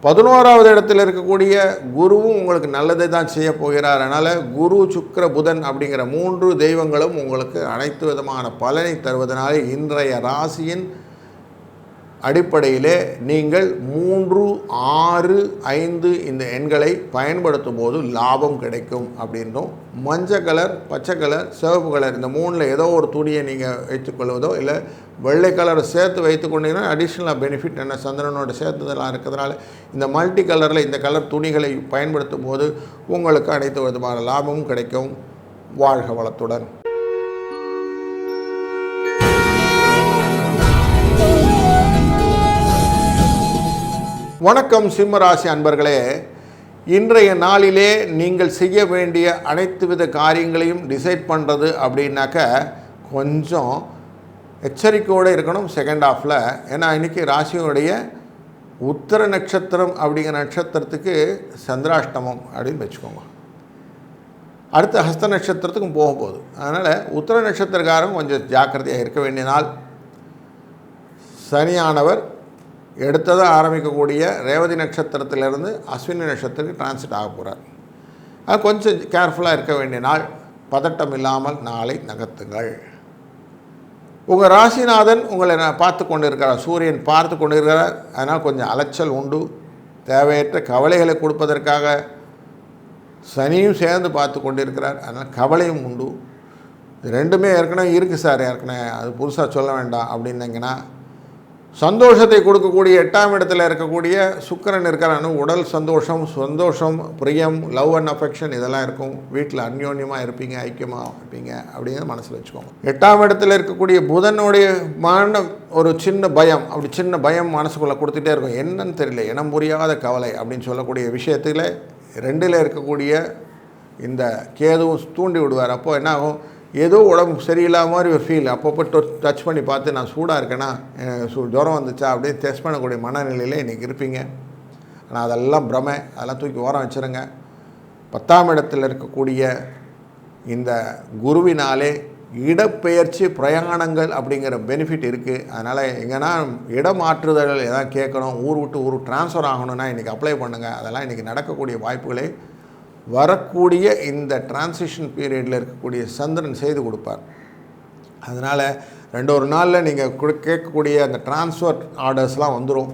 Speaker 1: 11ஆவது இடத்தில் இருக்கக்கூடிய குருவும் உங்களுக்கு நல்லதை தான் செய்ய போகிறார். அதனால் குரு சுக்கிர புதன் அப்படிங்கிற 3 தெய்வங்களும் உங்களுக்கு அனைத்து விதமான பலனை தருவதனால இன்றைய ராசியின் அடிப்படையிலே நீங்கள் 3, 6, 5 இந்த எண்களை பயன்படுத்தும் போது லாபம் கிடைக்கும் அப்படின்றும், மஞ்சள் கலர், பச்சை கலர், சிவப்பு கலர் இந்த 3ல் ஏதோ ஒரு துணியை நீங்கள் வைத்துக்கொள்வதோ இல்லை வெள்ளை கலரை சேர்த்து வைத்துக்கொண்டீங்கன்னா அடிஷ்னலாக பெனிஃபிட் என்ன சந்திரனோட சேர்த்துதெல்லாம் இருக்கிறதுனால இந்த மல்டி கலரில் இந்த கலர் துணிகளை பயன்படுத்தும் போது உங்களுக்கு அனைத்து விதமான லாபமும் கிடைக்கும். வாழ்க வளத்துடன். வணக்கம் சிம்மராசி அன்பர்களே. இன்றைய நாளிலே நீங்கள் செய்ய வேண்டிய அனைத்து வித காரியங்களையும் டிசைட் பண்ணுறது அப்படின்னாக்க கொஞ்சம் எச்சரிக்கையோடு இருக்கணும் செகண்ட் ஹாஃபில். ஏன்னா இன்றைக்கி ராசியோடைய உத்தர நட்சத்திரம் அப்படிங்கிற நட்சத்திரத்துக்கு சந்திராஷ்டமம் அப்படின்னு வச்சுக்கோங்க. அடுத்த ஹஸ்த நட்சத்திரத்துக்கும் போகும்போது. அதனால் உத்தர நட்சத்திரக்காரங்க கொஞ்சம் ஜாக்கிரதையாக இருக்க வேண்டிய நாள். சனியானவர் எடுத்ததாக ஆரம்பிக்கக்கூடிய ரேவதி நட்சத்திரத்திலிருந்து அஸ்வினி நட்சத்திரத்துக்கு டிரான்சிட் ஆக போகிறார். அது கொஞ்சம் கேர்ஃபுல்லாக இருக்க வேண்டிய நாள். பதட்டம் இல்லாமல் நாளை நகர்த்துங்கள். உங்கள் ராசிநாதன் உங்களை பார்த்து கொண்டு இருக்கிறார், சூரியன் பார்த்து கொண்டு இருக்கிறார். அதனால் கொஞ்சம் அலைச்சல் உண்டு. தேவையற்ற கவலைகளை கொடுப்பதற்காக சனியும் சேர்ந்து பார்த்து கொண்டு இருக்கிறார். அதனால் கவலையும் உண்டு. 2மே ஏற்கனவே இருக்குது சார், ஏற்கனவே அது புதுசாக சொல்ல வேண்டாம் அப்படின்னீங்கன்னா சந்தோஷத்தை கொடுக்கக்கூடிய 8ஆம் இடத்துல இருக்கக்கூடிய சுக்கிரன் இருக்கிறான்னு உடல் சந்தோஷம், பிரியம், லவ் அண்ட் அஃபெக்ஷன் இதெல்லாம் இருக்கும். வீட்டில் அந்யோன்யமாக இருப்பீங்க, ஐக்கியமாக இருப்பீங்க அப்படிங்கிற மனசில் வச்சுக்கோங்க. 8ஆம் இடத்துல இருக்கக்கூடிய புதனுடைய ஒரு சின்ன பயம் மனசுக்குள்ளே கொடுத்துட்டே இருக்கும். என்னன்னு தெரியல, இனம் புரியாத கவலை அப்படின்னு சொல்லக்கூடிய விஷயத்தில் 2ல் இருக்கக்கூடிய இந்த கேதுவும் தூண்டி விடுவார். அப்போது என்ன ஆகும், ஏதோ உடம்பு சரியில்லாத மாதிரி ஒரு ஃபீல். அப்பப்போ டச் பண்ணி பார்த்து நான் சூடாக இருக்கேன்னா, ஜுரம் வந்துச்சா அப்படின்னு டெஸ்ட் பண்ணக்கூடிய மனநிலையில் இன்றைக்கி இருப்பீங்க. ஆனால் அதெல்லாம் பிரமை, அதெல்லாம் தூக்கி ஓரம் வச்சுருங்க. 10ஆம் இடத்தில் இருக்கக்கூடிய இந்த குருவினாலே இடப்பெயர்ச்சி பிரயாணங்கள் அப்படிங்கிற பெனிஃபிட் இருக்குது. அதனால் எங்கன்னா இடமாற்றுதல்கள் எதாவது கேட்கணும், ஊர் விட்டு ஊர் ட்ரான்ஸ்ஃபர் ஆகணும்னா இன்றைக்கி அப்ளை பண்ணுங்கள். அதெல்லாம் இன்றைக்கி நடக்கக்கூடிய வாய்ப்புகளை வரக்கூடிய இந்த டிரான்சிஷன் பீரியடில் இருக்கக்கூடிய சந்திரன் செய்து கொடுப்பார். அதனால் 2 நாளில் நீங்கள் கேட்கக்கூடிய அந்த டிரான்ஸ்ஃபர் ஆர்டர்ஸ்லாம் வந்துடும்.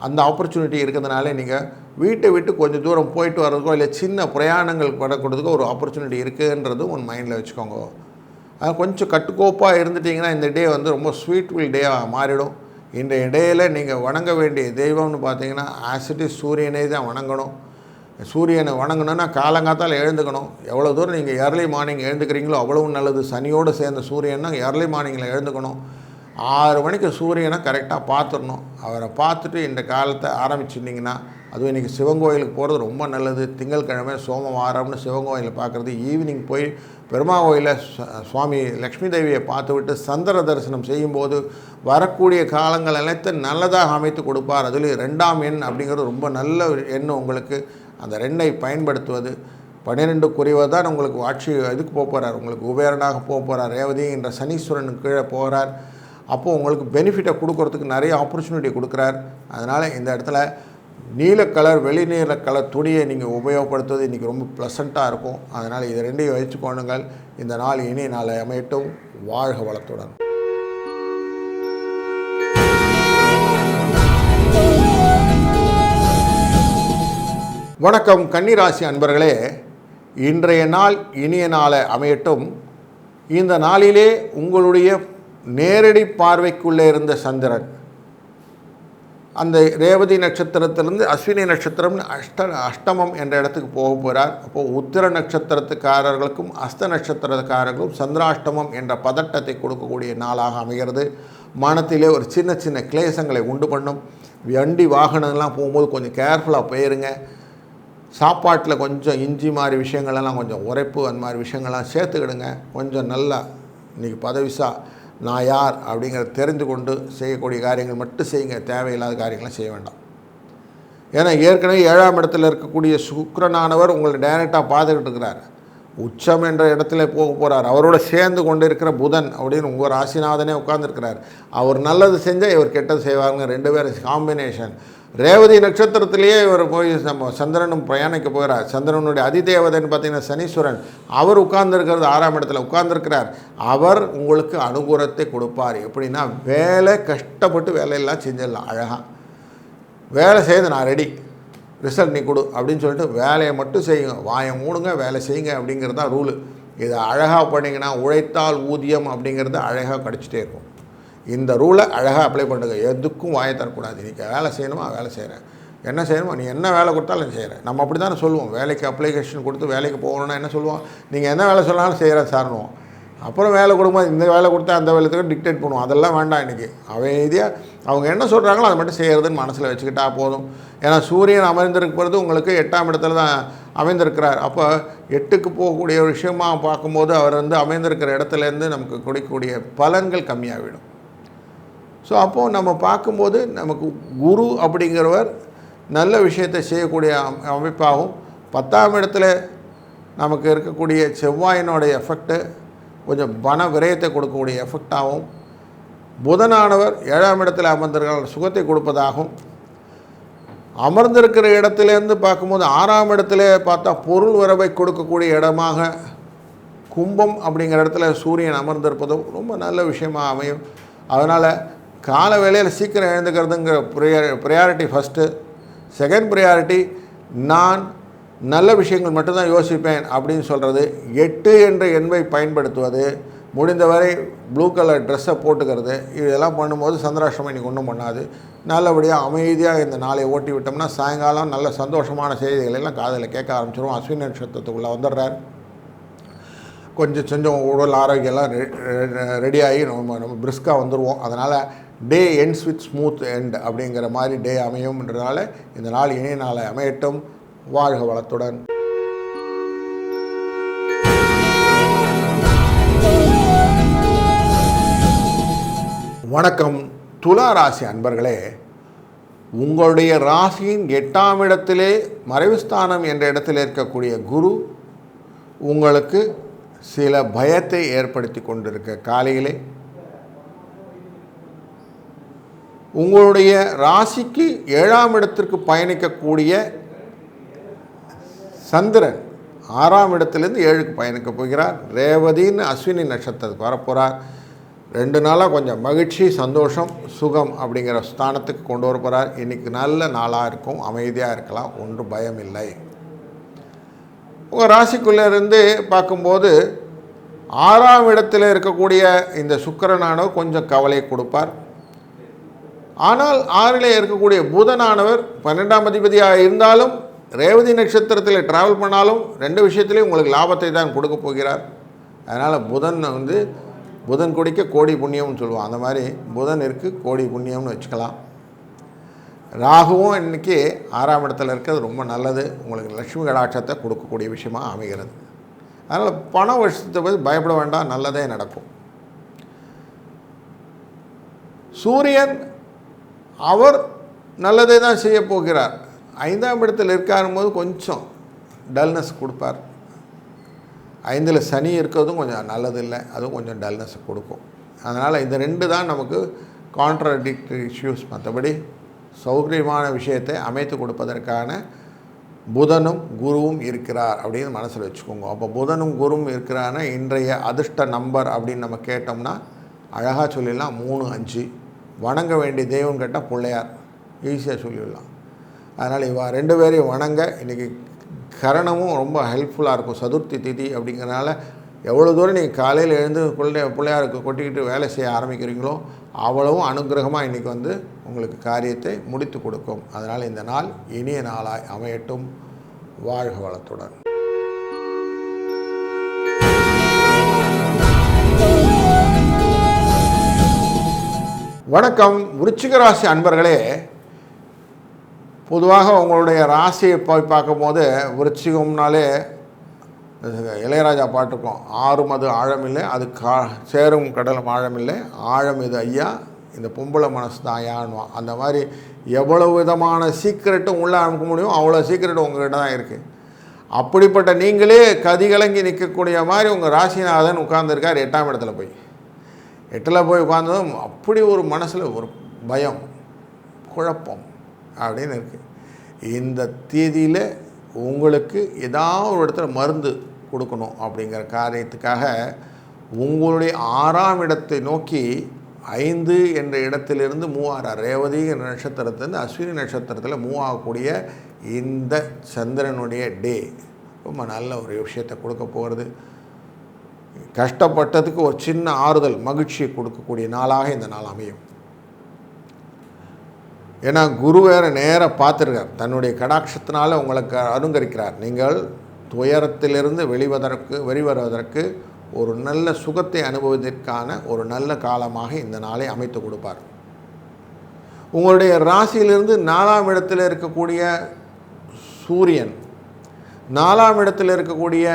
Speaker 1: அந்த ஆப்பர்ச்சுனிட்டி இருக்கிறதுனால நீங்கள் வீட்டை விட்டு கொஞ்சம் தூரம் போயிட்டு வர்றதுக்கோ இல்லை சின்ன பிரயாணங்கள் பண்ணக்கூடியதுக்கோ ஒரு ஆப்பர்ச்சுனிட்டி இருக்குன்றதும் உன் மைண்டில் வச்சுக்கோங்க. அது கொஞ்சம் கட்டுக்கோப்பாக இருந்துட்டிங்கன்னா இந்த டே ரொம்ப ஸ்வீட்ஃபுல் டேவாக மாறிடும். இன்றைய இடையில் நீங்கள் வணங்க வேண்டிய தெய்வம்னு பார்த்தீங்கன்னா ஆசிட்டி சூரியனை தான் வணங்கணும். சூரியனை வணங்கணுன்னா காலங்காத்தால் எழுந்துக்கணும். எவ்வளோ தூரம் நீங்கள் ஏர்லி மார்னிங் எழுந்துக்கிறீங்களோ அவ்வளவு நல்லது. சனியோடு சேர்ந்த சூரியன்னா ஏர்லி மார்னிங்கில் எழுந்துக்கணும். 6 மணிக்கு சூரியனை கரெக்டாக பார்த்துடணும். அவரை பார்த்துட்டு இந்த காலத்தை ஆரம்பிச்சிருந்தீங்கன்னா, அதுவும் இன்றைக்கி சிவன் கோயிலுக்கு போகிறது ரொம்ப நல்லது. திங்கட்கிழமை சோமவாரம்னு சிவன் கோயிலில் பார்க்குறது. ஈவினிங் போய் பெருமா கோயிலில் சுவாமி லக்ஷ்மி தேவியை பார்த்து விட்டு சந்திர தரிசனம் செய்யும்போது வரக்கூடிய காலங்கள் அனைத்து நல்லதாக அமைத்து கொடுப்பார். அதுலேயும் 2ஆம் எண் அப்படிங்கிறது ரொம்ப நல்ல எண். உங்களுக்கு அந்த 2ஐ பயன்படுத்துவது 12 தான் உங்களுக்கு ஆட்சி இதுக்கு போக போகிறார். உங்களுக்கு குபேரனாக போக போகிறார். ரேவதி என்ற சனீஸ்வரனுக்கு கீழே போகிறார். அப்போது உங்களுக்கு பெனிஃபிட்டை கொடுக்கறதுக்கு நிறைய ஆப்பர்ச்சுனிட்டி கொடுக்குறார். அதனால் இந்த இடத்துல நீல கலர் வெளிநீல கலர் துணியை நீங்கள் உபயோகப்படுத்துவது இன்றைக்கி ரொம்ப ப்ளசண்ட்டாக இருக்கும். அதனால் இது 2ஐயும் வச்சுக்கொள்ளுங்கள். இந்த நாள் இனிய நாளை அமையட்டும். வாழ்க வளத்துடன். வணக்கம் கன்னிராசி அன்பர்களே, இன்றைய நாள் இனிய நாளை அமையட்டும். இந்த நாளிலே உங்களுடைய நேரடி பார்வைக்குள்ளே இருந்த சந்திரன் அந்த ரேவதி நட்சத்திரத்திலிருந்து அஸ்வினி நட்சத்திரம்னு அஷ்டமம் என்ற இடத்துக்கு போக போகிறார். அப்போது உத்திர நட்சத்திரத்துக்காரர்களுக்கும் அஸ்த நட்சத்திரக்காரர்களுக்கும் சந்திராஷ்டமம் என்ற பதட்டத்தை கொடுக்கக்கூடிய நாளாக அமைகிறது. மனத்திலே ஒரு சின்ன சின்ன கிளேசங்களை உண்டு பண்ணும். வண்டி வாகனங்கள்லாம் போகும்போது கொஞ்சம் கேர்ஃபுல்லாக போயிருங்க. சாப்பாட்டில் கொஞ்சம் இஞ்சி மாதிரி விஷயங்களெல்லாம் கொஞ்சம் உரைப்பு அந்த மாதிரி விஷயங்கள்லாம் சேர்த்துக்கிடுங்க. கொஞ்சம் நல்லா இன்றைக்கி பதவிசா நான் யார் அப்படிங்கிறத தெரிந்து கொண்டு செய்யக்கூடிய காரியங்கள் மட்டும் செய்யுங்க. தேவையில்லாத காரியங்கள்லாம் செய்ய வேண்டாம். ஏன்னா ஏற்கனவே 7ஆம் இடத்துல இருக்கக்கூடிய சுக்கிரனானவர் உங்களை டைரெக்டாக பார்த்துக்கிட்டு இருக்கிறார். உச்சம் என்ற இடத்துல போக போகிறார். அவரோட சேர்ந்து கொண்டு இருக்கிற புதன் அப்படின்னு உங்கள் ராசிநாதனே உட்கார்ந்துருக்கிறார். அவர் நல்லது செஞ்சால் இவர் கெட்டது செய்வாருங்க. 2 பேரும் காம்பினேஷன். ரேவதி நட்சத்திரத்திலேயே இவர் போய் நம்ம சந்திரனும் பிரயாணிக்க போகிறார். சந்திரனுடைய அதிதேவதைன்னு பார்த்தீங்கன்னா சனீஸ்வரன். அவர் உட்கார்ந்துருக்கிறது 6ஆம் இடத்துல உட்கார்ந்துருக்கிறார். அவர் உங்களுக்கு அனுகூலத்தை கொடுப்பார். எப்படின்னா வேலை கஷ்டப்பட்டு வேலையெல்லாம் செஞ்சிடலாம். அழகாக வேலை செய்து நான் ரெடி, ரிசல்ட் நீ கொடு அப்படின்னு சொல்லிட்டு வேலையை மட்டும் செய்யுங்க. வாயை மூடுங்க, வேலை செய்யுங்க அப்படிங்கிறது தான் ரூலு. இதை அழகாக பண்ணிங்கன்னா உழைத்தால் ஊதியம் அப்படிங்கிறது அழகாக கிடச்சிட்டே இருக்கும். இந்த ரூலை அழகாக அப்ளை பண்ணுங்க. எதுக்கும் வாயை தரக்கூடாது. இன்றைக்கி வேலை செய்யணுமா வேலை செய்கிறேன், என்ன செய்யணுமா நீ என்ன வேலை கொடுத்தாலும் செய்கிறேன். நம்ம அப்படி தானே சொல்லுவோம். வேலைக்கு அப்ளிகேஷன் கொடுத்து வேலைக்கு போகணுன்னா என்ன சொல்லுவோம், நீங்கள் என்ன வேலை சொன்னாலும் செய்கிறேன் சார்னுவோம். அப்புறம் வேலை கொடுக்கும்போது இந்த வேலை கொடுத்தா அந்த வேலைக்கு டிக்டேட் பண்ணுவோம். அதெல்லாம் வேண்டாம். இன்றைக்கி அமைதியாக அவங்க என்ன சொல்கிறாங்களோ அதை மட்டும் செய்கிறதுன்னு மனசில் வச்சுக்கிட்டா போதும். ஏன்னா சூரியன் அமர்ந்திருக்கிறது உங்களுக்கு 8ஆம் இடத்துல தான் அமைந்திருக்கிறார். அப்போ 8க்கு போகக்கூடிய ஒரு விஷயமாக பார்க்கும்போது அவர் அமைந்திருக்கிற இடத்துலேருந்து நமக்கு கொடுக்கக்கூடிய பலன்கள் கம்மியாகிவிடும். ஸோ அப்போது நம்ம பார்க்கும்போது நமக்கு குரு அப்படிங்கிறவர் நல்ல விஷயத்தை செய்யக்கூடிய அமைப்பாகவும், 10ஆம் இடத்துல நமக்கு இருக்கக்கூடிய செவ்வாயினுடைய எஃபெக்ட்டு கொஞ்சம் பண விரயத்தை கொடுக்கக்கூடிய எஃபெக்டாகவும், புதனானவர் 7ஆம் இடத்துல அமர்ந்திருக்கிற சுகத்தை கொடுப்பதாகவும், அமர்ந்திருக்கிற இடத்துலேருந்து பார்க்கும்போது 6ஆம் இடத்துல பார்த்தா பொருள் வரவை கொடுக்கக்கூடிய இடமாக கும்பம் அப்படிங்கிற இடத்துல சூரியன் அமர்ந்திருப்பதும் ரொம்ப நல்ல விஷயமாக அமையும். அதனால் கால வேளையில் சீக்கிரம் எழுந்துக்கிறதுங்கிற ப்ரையாரிட்டி ஃபஸ்ட்டு. செகண்ட் ப்ரையாரிட்டி நான் நல்ல விஷயங்கள் மட்டும்தான் யோசிப்பேன் அப்படின்னு சொல்கிறது. 8 என்ற எண்ணை பயன்படுத்துவது, முடிந்தவரை ப்ளூ கலர் ட்ரெஸ்ஸை போட்டுக்கிறது. இதெல்லாம் பண்ணும்போது சந்திராஷ்டமம் இன்றைக்கி ஒன்றும் பண்ணாது. நல்லபடியாக அமைதியாக இந்த நாளை ஓட்டி விட்டோம்னா சாயங்காலம் நல்ல சந்தோஷமான செய்திகள் எல்லாம் காதில் கேட்க ஆரம்பிச்சிடும். அஸ்வினி நட்சத்திரத்துக்குள்ளே வந்துடுறார். கொஞ்சம் உடல் ஆரோக்கியம்லாம் ரெடியாகி நம்ம பிரிஸ்காக வந்துடுவோம். அதனால் டே எண்ட்ஸ் வித் ஸ்மூத் எண்ட் அப்படிங்கிற மாதிரி டே அமையும்ன்றதுனால இந்த நாள் இணைய நாளை அமையட்டும். வாழ்க வளத்துடன். வணக்கம் துலா ராசி அன்பர்களே, உங்களுடைய ராசியின் 8ஆம் இடத்திலே மறைவுஸ்தானம் என்ற இடத்தில் இருக்கக்கூடிய குரு உங்களுக்கு சில பயத்தை ஏற்படுத்தி கொண்டிருக்க காலையிலே உங்களுடைய ராசிக்கு 7ஆம் இடத்திற்கு பயணிக்கக்கூடிய சந்திரன் 6ஆம் இடத்துலேருந்து 7க்கு பயணிக்க போகிறார். ரேவதின்னு அஸ்வினி நட்சத்திரத்துக்கு வரப்போகிறார். 2 நாளாக கொஞ்சம் மகிழ்ச்சி, சந்தோஷம், சுகம் அப்படிங்கிற ஸ்தானத்துக்கு கொண்டு வர போகிறார். இன்றைக்கி நல்ல நாளாக இருக்கும். அமைதியாக இருக்கலாம். ஒன்றும் பயம் இல்லை. உங்கள் ராசிக்குள்ளே இருந்து பார்க்கும்போது 6ஆம் இடத்தில் இருக்கக்கூடிய இந்த சுக்கிரனானவர் கொஞ்சம் கவலை கொடுப்பார். ஆனால் 6ல் இருக்கக்கூடிய புதனானவர் 12ஆம் அதிபதியாக இருந்தாலும் ரேவதி நட்சத்திரத்தில் ட்ராவல் பண்ணாலும் 2 விஷயத்துலேயும் உங்களுக்கு லாபத்தை தான் கொடுக்க போகிறார். அதனால் புதன் கொடிக்க கோடி புண்ணியம்னு சொல்லுவோம். அந்த மாதிரி புதன் இருக்குது, கோடி புண்ணியம்னு வச்சுக்கலாம். ராகுவும் இன்றைக்கி 6ஆம் இடத்துல இருக்கிறது ரொம்ப நல்லது. உங்களுக்கு லட்சுமி கடாட்சத்தை கொடுக்கக்கூடிய விஷயமாக அமைகிறது. அதனால் பண விஷயத்தை பற்றி பயப்பட வேண்டாம், நல்லதே நடக்கும். சூரியன் அவர் நல்லதே தான் செய்ய போகிறார். 5ஆம் இடத்தில் இருக்காரும்போது கொஞ்சம் டல்னஸ் கொடுப்பார். 5ல் சனி இருக்கிறதும் கொஞ்சம் நல்லது இல்லை, அதுவும் கொஞ்சம் டல்னஸ் கொடுக்கும். அதனால் இந்த 2 தான் நமக்கு கான்ட்ராடிக்டரி இஷ்யூஸ். மற்றபடி சௌகரியமான விஷயத்தை அமைத்து கொடுப்பதற்கான புதனும் குருவும் இருக்கிறார் அப்படின்னு மனசில் வச்சுக்கோங்க. அப்போ புதனும் குருவும் இருக்கிறான்னா இன்றைய அதிர்ஷ்ட நம்பர் அப்படின்னு நம்ம கேட்டோம்னா அழகாக சொல்லிடலாம் 3, 5. வணங்க வேண்டிய தெய்வம் கேட்டால் பிள்ளையார், ஈஸியாக சொல்லிடலாம். அதனால் இவ 2 பேரையும் வணங்க. இன்றைக்கி கரணமும் ரொம்ப ஹெல்ப்ஃபுல்லாக இருக்கும். சதுர்த்தி திதி அப்படிங்கிறனால எவ்வளோ தூரம் நீங்கள் காலையில் எழுந்து பிள்ளையாருக்கு கொட்டிக்கிட்டு வேலை செய்ய ஆரம்பிக்கிறீங்களோ அவ்வளவும் அனுகிரகமாக இன்றைக்கி உங்களுக்கு காரியத்தை முடித்து கொடுக்கும். அதனால் இந்த நாள் இனிய நாளாய் அமையட்டும். வாழ்க வளத்துடன். வணக்கம் விருச்சிக ராசி அன்பர்களே. பொதுவாக உங்களுடைய ராசியை போய் பார்க்கும்போது விருச்சிகம்னாலே இளையராஜா பாட்டுக்கும் ஆறும் அது ஆழமில்லை, அது சேரும் கடலும் ஆழமில்லை, ஆழம் இது ஐயா, இந்த பொம்பளை மனசு தான் ஐயான்வான். அந்த மாதிரி எவ்வளவு விதமான சீக்கிரட்டும் உள்ளே அனுப்ப முடியும், அவ்வளோ சீக்கிரட்டும் உங்கள்கிட்ட தான் இருக்குது. அப்படிப்பட்ட நீங்களே கதிகலங்கி நிற்கக்கூடிய மாதிரி உங்கள் ராசிநாதன் உட்கார்ந்துருக்கார் 8ஆம் இடத்துல போய். 8ல் போய் உட்கார்ந்ததும் அப்படி ஒரு மனசில் ஒரு பயம், குழப்பம் அப்படின்னு இருக்குது. இந்த தேதியில் உங்களுக்கு ஏதாவது ஒரு இடத்துல மருந்து கொடுக்கணும் அப்படிங்கிற காரியத்துக்காக உங்களுடைய 6ஆம் இடத்தை நோக்கி 5 என்ற இடத்திலிருந்து மூவாகிறார். ரேவதி என்ற நட்சத்திரத்திலிருந்து அஸ்வினி நட்சத்திரத்தில் மூவாகக்கூடிய இந்த சந்திரனுடைய டே ரொம்ப நல்ல ஒரு விஷயத்தை கொடுக்க போகிறது. கஷ்டப்பட்டதுக்கு ஒரு சின்ன ஆறுதல், மகிழ்ச்சியை கொடுக்கக்கூடிய நாளாக இந்த நாள் அமையும். ஏன்னா குரு வேறு நேராக பார்த்துருக்கார், தன்னுடைய கடாட்சத்தினால் உங்களுக்கு அனுகரிக்கிறார். நீங்கள் துயரத்திலிருந்து வெளிவருவதற்கு ஒரு நல்ல சுகத்தை அனுபவத்திற்கான ஒரு நல்ல காலமாக இந்த நாளை அமைத்து கொடுப்பார். உங்களுடைய ராசியிலிருந்து 4ஆம் இடத்தில் இருக்கக்கூடிய சூரியன், 4ஆம் இடத்தில் இருக்கக்கூடிய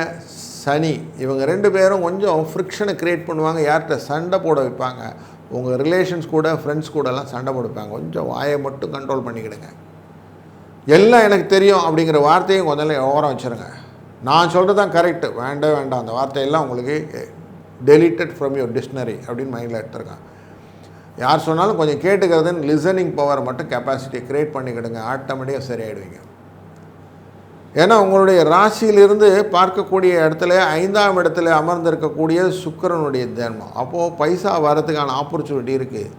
Speaker 1: சனி, இவங்க 2 பேரும் கொஞ்சம் ஃப்ரிக்ஷனை க்ரியேட் பண்ணுவாங்க. யார்கிட்ட சண்டை போட வைப்பாங்க, உங்கள் ரிலேஷன்ஸ் கூட ஃப்ரெண்ட்ஸ் கூடலாம் சண்டை போடுப்பாங்க. கொஞ்சம் வாயை மட்டும் கண்ட்ரோல் பண்ணிக்கிடுங்க. எல்லாம் எனக்கு தெரியும் அப்படிங்கிற வார்த்தையும் கொஞ்சம் ஓரம் வச்சுருங்க. நான் சொல்கிறது தான் கரெக்டு, வேண்டாம் அந்த வார்த்தையெல்லாம் உங்களுக்கு டெலிட்டட் ஃப்ரம் யுவர் டிக்ஷனரி அப்படின்னு மைண்டில் எடுத்துருங்க. யார் சொன்னாலும் கொஞ்சம் கேட்டுக்கிறதுன்னு லிசனிங் பவர் மட்டும் கெப்பாசிட்டியை க்ரியேட் பண்ணிக்கிடுங்க. ஆட்டோமேட்டிக்காக சரியாயிடுவீங்க. ஏன்னா உங்களுடைய ராசியிலிருந்து பார்க்கக்கூடிய இடத்துல 5ஆம் இடத்துல அமர்ந்திருக்கக்கூடிய சுக்கிரனுடைய தர்மம். அப்போது பைசா வரதுக்கான ஆப்பர்ச்சுனிட்டி இருக்குது.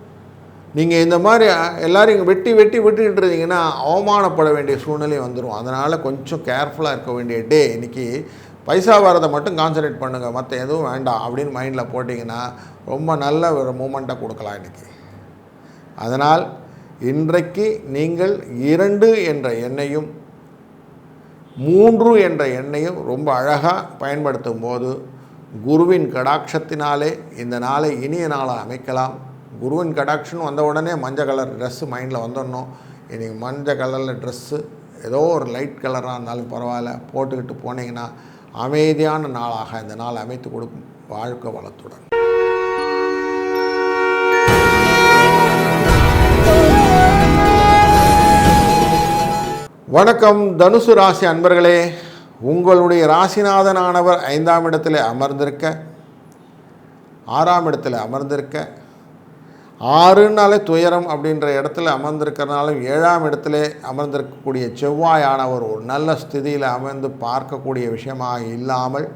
Speaker 1: நீங்கள் இந்த மாதிரி எல்லோரும் வெட்டி விட்டுக்கிட்டு இருந்தீங்கன்னா அவமானப்பட வேண்டிய சூழ்நிலை வந்துடும். அதனால் கொஞ்சம் கேர்ஃபுல்லாக இருக்க வேண்டிய டே இன்றைக்கி. பைசா வரதை மட்டும் கான்சன்ட்ரேட் பண்ணுங்கள், மற்ற எதுவும் வேண்டாம் அப்படின்னு மைண்டில் போட்டிங்கன்னா ரொம்ப நல்ல ஒரு மூமெண்ட்டாக கொடுக்கலாம் இன்றைக்கி. அதனால் இன்றைக்கு நீங்கள் 2 என்ற எண்ணையும் 3 என்ற எண்ணையும் ரொம்ப அழகாக பயன்படுத்தும் போது குருவின் கடாட்சத்தினாலே இந்த நாளை இனிய நாளாக அமைக்கலாம். குருவின் கடாட்சம் வந்த உடனே மஞ்சள் கலர் ட்ரெஸ்ஸு மைண்டில் வந்துடணும். இன்றைக்கி மஞ்சள் கலரில் ட்ரெஸ்ஸு ஏதோ ஒரு லைட் கலராக இருந்தாலும் பரவாயில்ல போட்டுக்கிட்டு போனீங்கன்னா அமைதியான நாளாக இந்த நாள் அமைத்து கொடுக்கும். வாழ்க்கை வளத்துடன். வணக்கம் தனுசு ராசி அன்பர்களே. உங்களுடைய ராசிநாதனானவர் 5ஆம் இடத்தில் அமர்ந்திருக்க, 6ஆம் இடத்தில் அமர்ந்திருக்க, 6னாலே துயரம் அப்படின்ற இடத்துல அமர்ந்திருக்கிறனாலும் 7ஆம் இடத்துல அமர்ந்திருக்கக்கூடிய செவ்வாயானவர் ஒரு நல்ல ஸ்திதியில் அமர்ந்து பார்க்கக்கூடிய விஷயமாக இல்லாமல்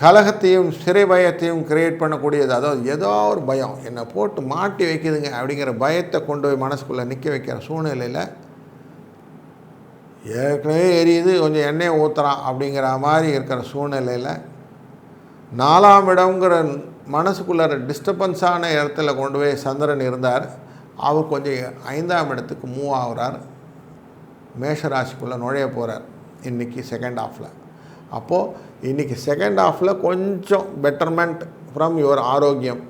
Speaker 1: கலகத்தையும் சிறை பயத்தையும் கிரியேட் பண்ணக்கூடியது. அதாவது ஏதோ ஒரு பயம் என்னை போட்டு மாட்டி வைக்குதுங்க அப்படிங்கிற பயத்தை கொண்டு போய் மனசுக்குள்ளே நிற்க வைக்கிற சூழ்நிலையில் ஏற்கனவே எரியுது, கொஞ்சம் எண்ணெயை ஊற்றுறான் அப்படிங்கிற மாதிரி இருக்கிற சூழ்நிலையில் 4ஆம் இடங்கிற மனசுக்குள்ளார டிஸ்டர்பன்ஸான இடத்துல கொண்டு போய் சந்திரன் இருந்தார். அவர் கொஞ்சம் 5ஆம் இடத்துக்கு மூவ் ஆகிறார், மேஷராசிக்குள்ளே நுழைய போகிறார் இன்றைக்கி செகண்ட் ஹாஃபில். அப்போது இன்றைக்கி செகண்ட் ஹாஃபில் கொஞ்சம் பெட்டர்மெண்ட் ஃப்ரம் யுவர் ஆரோக்கியம்,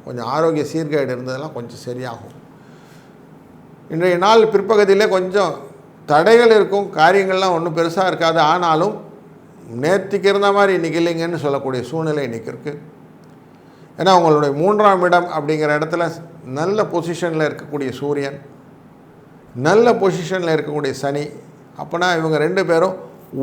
Speaker 1: கொஞ்சம் ஆரோக்கிய சீர்கேடு இருந்ததெல்லாம் கொஞ்சம் சரியாகும். இன்றைய நாள் பிற்பகுதியில் கொஞ்சம் தடைகள் இருக்கும், காரியங்கள்லாம் ஒன்றும் பெருசாக இருக்காது. ஆனாலும் நேற்றுக்கு இருந்த மாதிரி இன்றைக்கி இல்லைங்கன்னு சொல்லக்கூடிய சூழ்நிலை இன்றைக்கி இருக்குது. ஏன்னா உங்களுடைய 3ஆம் இடம் அப்படிங்கிற இடத்துல நல்ல பொசிஷனில் இருக்கக்கூடிய சூரியன், நல்ல பொசிஷனில் இருக்கக்கூடிய சனி. அப்போனா இவங்க 2 பேரும்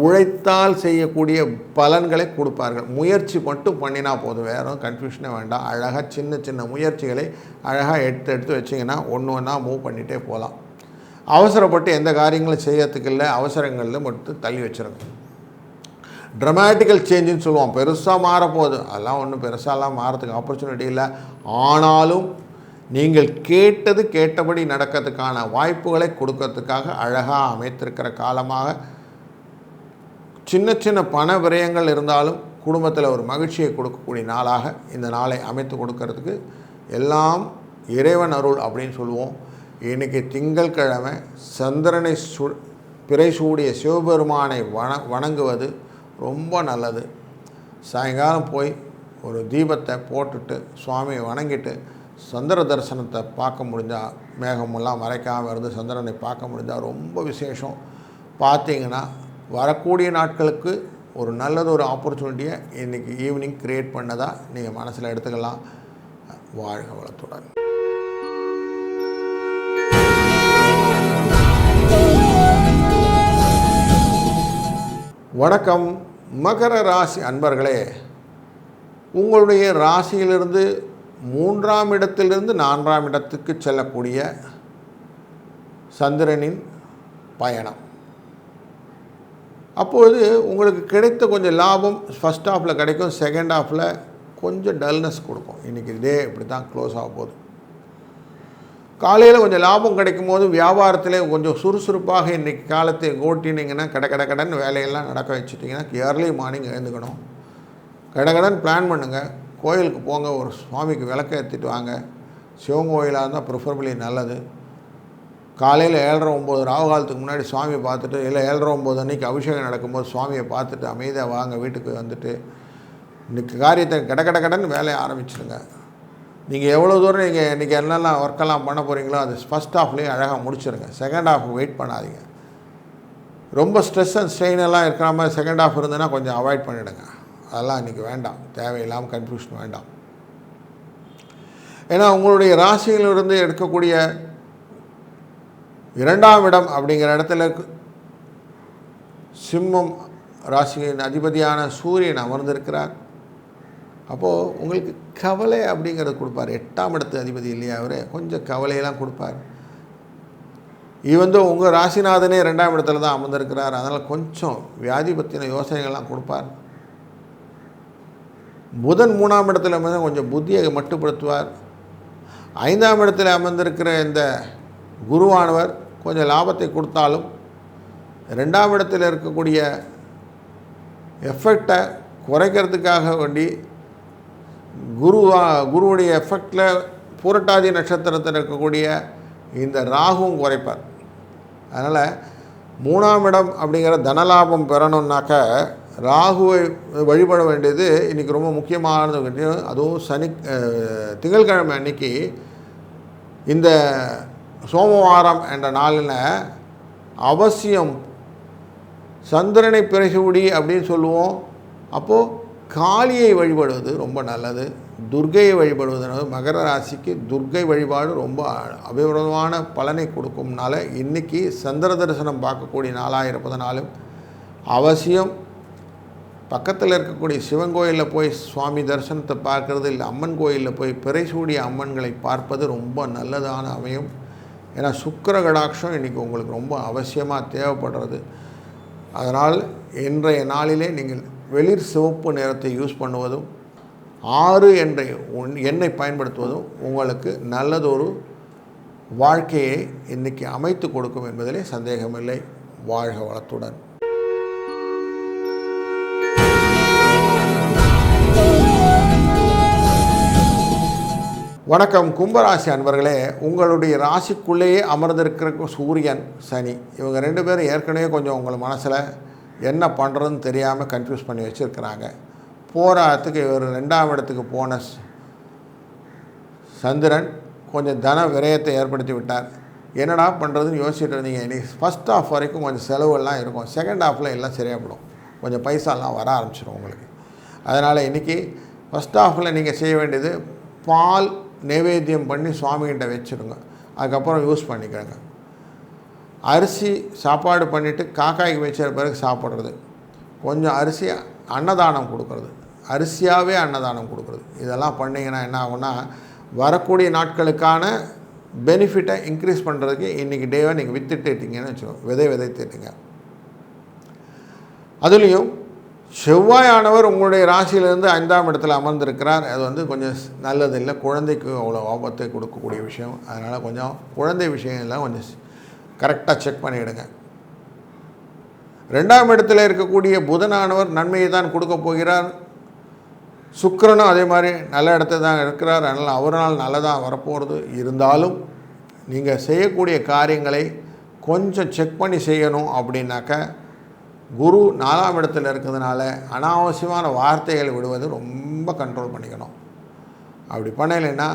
Speaker 1: உழைத்தால் செய்யக்கூடிய பலன்களை கொடுப்பார்கள். முயற்சி மட்டும் பண்ணினா போதும், வேறு கன்ஃபியூஷனே வேண்டாம். அழகாக சின்ன சின்ன முயற்சிகளை அழகாக எடுத்து வச்சிங்கன்னா ஒன்று ஒன்றா மூவ் பண்ணிகிட்டே போகலாம். அவசரப்பட்டு எந்த காரியங்களும் செய்யறதுக்கு இல்லை, அவசரங்களில் மட்டும் தள்ளி வச்சுருங்க. ட்ரமேட்டிக்கல் சேஞ்சுன்னு சொல்லுவோம், பெருசாக மாறப்போகுது, அதெல்லாம் ஒன்றும் பெருசாலாம் மாறதுக்கு ஆப்பர்ச்சுனிட்டி இல்லை. ஆனாலும் நீங்கள் கேட்டபடி நடக்கிறதுக்கான வாய்ப்புகளை கொடுக்கறதுக்காக அழகாக அமைத்திருக்கிற காலமாக, சின்ன சின்ன பண விரயங்கள் இருந்தாலும் குடும்பத்தில் ஒரு மகிழ்ச்சியை கொடுக்கக்கூடிய நாளாக இந்த நாளை அமைத்து கொடுக்கறதுக்கு எல்லாம் இறைவன் அருள் அப்படின்னு சொல்லுவோம். இன்றைக்கி திங்கட்கிழமை சந்திரனை பிறை சூடிய சிவபெருமானை வணங்குவது ரொம்ப நல்லது. சாயங்காலம் போய் ஒரு தீபத்தை போட்டுட்டு சுவாமியை வணங்கிட்டு சந்திர தரிசனத்தை பார்க்க முடிஞ்சால், மேகமெல்லாம் மறைக்காமல் இருந்து சந்திரனை பார்க்க முடிஞ்சால் ரொம்ப விசேஷம். பார்த்தீங்கன்னா வரக்கூடிய நாட்களுக்கு ஒரு நல்லது ஒரு ஆப்பர்ச்சுனிட்டியை இன்றைக்கி ஈவினிங் க்ரியேட் பண்ணதாக நீங்கள் மனசில் எடுத்துக்கலாம். வாழ்க வளத்துடன். வணக்கம் மகர ராசி அன்பர்களே. உங்களுடைய ராசியிலிருந்து 3ஆம் இடத்திலிருந்து 4ஆம் இடத்துக்கு செல்லக்கூடிய சந்திரனின் பயணம். அப்பொழுது உங்களுக்கு கிடைத்த கொஞ்சம் லாபம் ஃபஸ்ட் ஹாஃபில் கிடைக்கும், செகண்ட் ஹாஃபில் கொஞ்சம் டல்னஸ் கொடுக்கும். இன்றைக்கி டே இப்படி தான் க்ளோஸ் ஆக போகுது. காலையில் கொஞ்சம் லாபம் கிடைக்கும் போது வியாபாரத்திலே கொஞ்சம் சுறுசுறுப்பாக இன்றைக்கி காலத்தை ஓட்டினீங்கன்னா கடன் வேலையெல்லாம் நடக்க வச்சுட்டிங்கன்னா ஏர்லி மார்னிங் எழுந்துக்கணும். கடன் பிளான் பண்ணுங்கள். கோயிலுக்கு போங்க, ஒரு சுவாமிக்கு விளக்க ஏற்றிட்டு வாங்க. சிவன் கோயிலாக இருந்தால் ப்ரிஃபரபிளி நல்லது. காலையில் 7:30-9 ராவு காலத்துக்கு முன்னாடி சுவாமியை பார்த்துட்டு, இல்லை 7:30-9 அன்றைக்கி அபிஷேகம் நடக்கும்போது சுவாமியை பார்த்துட்டு அமைதியாக வாங்க, வீட்டுக்கு வந்துட்டு இன்றைக்கி காரியத்தை கடன் வேலையை ஆரம்பிச்சிடுங்க. நீங்கள் எவ்வளோ தூரம் நீங்கள் இன்றைக்கி என்னெல்லாம் ஒர்க்கெல்லாம் பண்ண போகிறீங்களோ அது ஃபஸ்ட் ஹாஃப்லேயே அழகாக முடிச்சிடுங்க. செகண்ட் ஹாஃப் வெயிட் பண்ணாதீங்க. ரொம்ப ஸ்ட்ரெஸ் அண்ட் ஸ்ட்ரெயினெல்லாம் இருக்கிற மாதிரி செகண்ட் ஹாஃப் இருந்ததுன்னா கொஞ்சம் அவாய்ட் பண்ணிவிடுங்க. அதெல்லாம் இன்றைக்கி வேண்டாம், தேவையில்லாமல் கன்ஃபியூஷன் வேண்டாம். ஏன்னா உங்களுடைய ராசியிலிருந்து எடுக்கக்கூடிய 2ஆம் இடம் அப்படிங்கிற இடத்துல சிம்மம் ராசியின் அதிபதியான சூரியன் அமர்ந்திருக்கிறார். அப்போது உங்களுக்கு கவலை அப்படிங்கிறது கொடுப்பார். 8ஆம் இடத்து அதிபதி இல்லையா அவர், கொஞ்சம் கவலையெல்லாம் கொடுப்பார். உங்கள் ராசிநாதனே 2ஆம் இடத்துல தான் அமர்ந்திருக்கிறார். அதனால் கொஞ்சம் வியாதி பற்றின யோசனைகள்லாம் கொடுப்பார். புதன் 3ஆம் இடத்துல அமர்ந்து கொஞ்சம் புத்தியை மட்டுப்படுத்துவார். 5ஆம் இடத்துல அமர்ந்திருக்கிற இந்த குருவானவர் கொஞ்சம் லாபத்தை கொடுத்தாலும் 2ஆம் இடத்தில் இருக்கக்கூடிய எஃபெக்டை குறைக்கிறதுக்காக வேண்டி குருவுடைய எஃபெக்டில் பூரட்டாதி நட்சத்திரத்தில் இருக்கக்கூடிய இந்த ராகுவும் குறைப்பார். அதனால் 3ஆம் இடம் அப்படிங்கிற தனலாபம் பெறணுன்னாக்க ராகுவை வழிபட வேண்டியது இன்றைக்கி ரொம்ப முக்கியமானது. அதுவும் திங்கட்கிழமை அன்றைக்கி இந்த சோமவாரம் என்ற நாளில் அவசியம் சந்திரனை பிறைசூடி அப்படின்னு சொல்லுவோம். அப்போது காளியை வழிபடுவது ரொம்ப நல்லது. துர்க்கையை வழிபடுவது மகர ராசிக்கு துர்க்கை வழிபாடு ரொம்ப அபிவிரதமான பலனை கொடுக்கும்னால இன்றைக்கி சந்திர தரிசனம் பார்க்கக்கூடிய நாளாக இருப்பதனாலும் அவசியம் பக்கத்தில் இருக்கக்கூடிய சிவன் கோயிலில் போய் சுவாமி தரிசனத்தை பார்க்குறது, இல்லை அம்மன் கோயிலில் போய் பிறைசூடிய அம்மன்களை பார்ப்பது ரொம்ப நல்லதான அமையும். ஏன்னா சுக்கிர கடாட்சம் இன்றைக்கி உங்களுக்கு ரொம்ப அவசியமாக தேவைப்படுறது. அதனால் இன்றைய நாளிலே நீங்கள் வெளிர் சிவப்பு நிறத்தை யூஸ் பண்ணுவதும் 6 என்ற எண்ணை பயன்படுத்துவதும் உங்களுக்கு நல்லதொரு வாழ்க்கையை இன்றைக்கி அமைத்து கொடுக்கும் என்பதிலே சந்தேகமில்லை. வாழ்க வளத்துடன். வணக்கம் கும்பராசி அன்பர்களே, உங்களுடைய ராசிக்குள்ளேயே அமர்ந்திருக்கிற சூரியன் சனி இவங்க 2 பேரும் ஏற்கனவே கொஞ்சம் உங்கள் மனசில் என்ன பண்ணுறதுன்னு தெரியாமல் கன்ஃபியூஸ் பண்ணி வச்சுருக்கிறாங்க. போராட்டத்துக்கு இவர் 2ஆம் இடத்துக்கு போன சந்திரன் கொஞ்சம் தன விரயத்தை ஏற்படுத்தி விட்டார். என்னடா பண்ணுறதுன்னு யோசிச்சுட்டு இருந்தீங்க. இன்றைக்கி ஃபஸ்ட் ஹாஃப் வரைக்கும் கொஞ்சம் செலவுலாம் இருக்கும், செகண்ட் ஹாஃபில் எல்லாம் சரியாகப்படும், கொஞ்சம் பைசாலாம் வர ஆரம்பிச்சிடும் உங்களுக்கு. அதனால் இன்றைக்கி ஃபஸ்ட் ஹாஃபில் நீங்கள் செய்ய வேண்டியது பால் நைவேத்தியம் பண்ணி சுவாமிகிட்ட வச்சுடுங்க, அதுக்கப்புறம் யூஸ் பண்ணிக்கிறேங்க. அரிசி சாப்பாடு பண்ணிவிட்டு காக்காய்க்கு வச்ச பிறகு சாப்பிட்றது, கொஞ்சம் அரிசி அன்னதானம் கொடுக்குறது, அரிசியாகவே அன்னதானம் கொடுக்குறது, இதெல்லாம் பண்ணிங்கன்னா என்ன ஆகும்னா வரக்கூடிய நாட்களுக்கான பெனிஃபிட்டை இன்க்ரீஸ் பண்ணுறதுக்கு இன்றைக்கி டேவை நீங்கள் வித்துட்டுட்டீங்கன்னு வச்சுக்கோங்க, விதைத்துட்டீங்க. அதுலேயும் செவ்வாயானவர் உங்களுடைய ராசியிலேருந்து 5ஆம் இடத்துல அமர்ந்திருக்கிறார். அது கொஞ்சம் நல்லதில்லை, குழந்தைக்கு அவ்வளோ ஆபத்தை கொடுக்கக்கூடிய விஷயம். அதனால் கொஞ்சம் குழந்தை விஷயம்லாம் கொஞ்சம் கரெக்டாக செக் பண்ணிவிடுங்க. 2ஆம் இடத்துல இருக்கக்கூடிய புதனானவர் நன்மையை தான் கொடுக்க போகிறார். சுக்கிரனும் அதே மாதிரி நல்ல இடத்துல தான் இருக்கிறார். அதனால் அவரால் நல்லதாக வரப்போகிறது. இருந்தாலும் நீங்கள் செய்யக்கூடிய காரியங்களை கொஞ்சம் செக் பண்ணி செய்யணும். அப்படின்னாக்க குரு 4ஆம் இடத்துல இருக்கிறதுனால அனாவசியமான வார்த்தைகளை விடுவது ரொம்ப கண்ட்ரோல் பண்ணிக்கணும். அப்படி பண்ணலைன்னா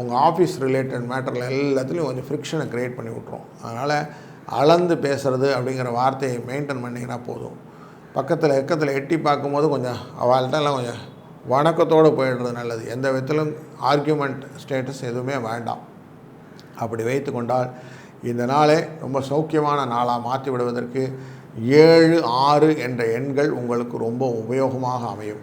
Speaker 1: உங்கள் ஆஃபீஸ் ரிலேட்டட் மேட்டரில் எல்லாத்துலேயும் கொஞ்சம் ஃப்ரிக்ஷனை க்ரியேட் பண்ணி விட்ரும். அதனால் அளந்து பேசுகிறது அப்படிங்கிற வார்த்தையை மெயின்டைன் பண்ணிங்கன்னா போதும். பக்கத்தில் எட்டி பார்க்கும்போது கொஞ்சம் அவள்கிட்டலாம் கொஞ்சம் வணக்கத்தோடு போயிடுறது நல்லது. எந்த விதத்திலும் ஆர்கியூமெண்ட் ஸ்டேட்டஸ் எதுவுமே வேண்டாம். அப்படி வைத்து கொண்டால் இந்த நாளே ரொம்ப சௌக்கியமான நாளாக மாற்றி விடுவதற்கு 7, 6 என்ற எண்கள் உங்களுக்கு ரொம்ப உபயோகமாக அமையும்.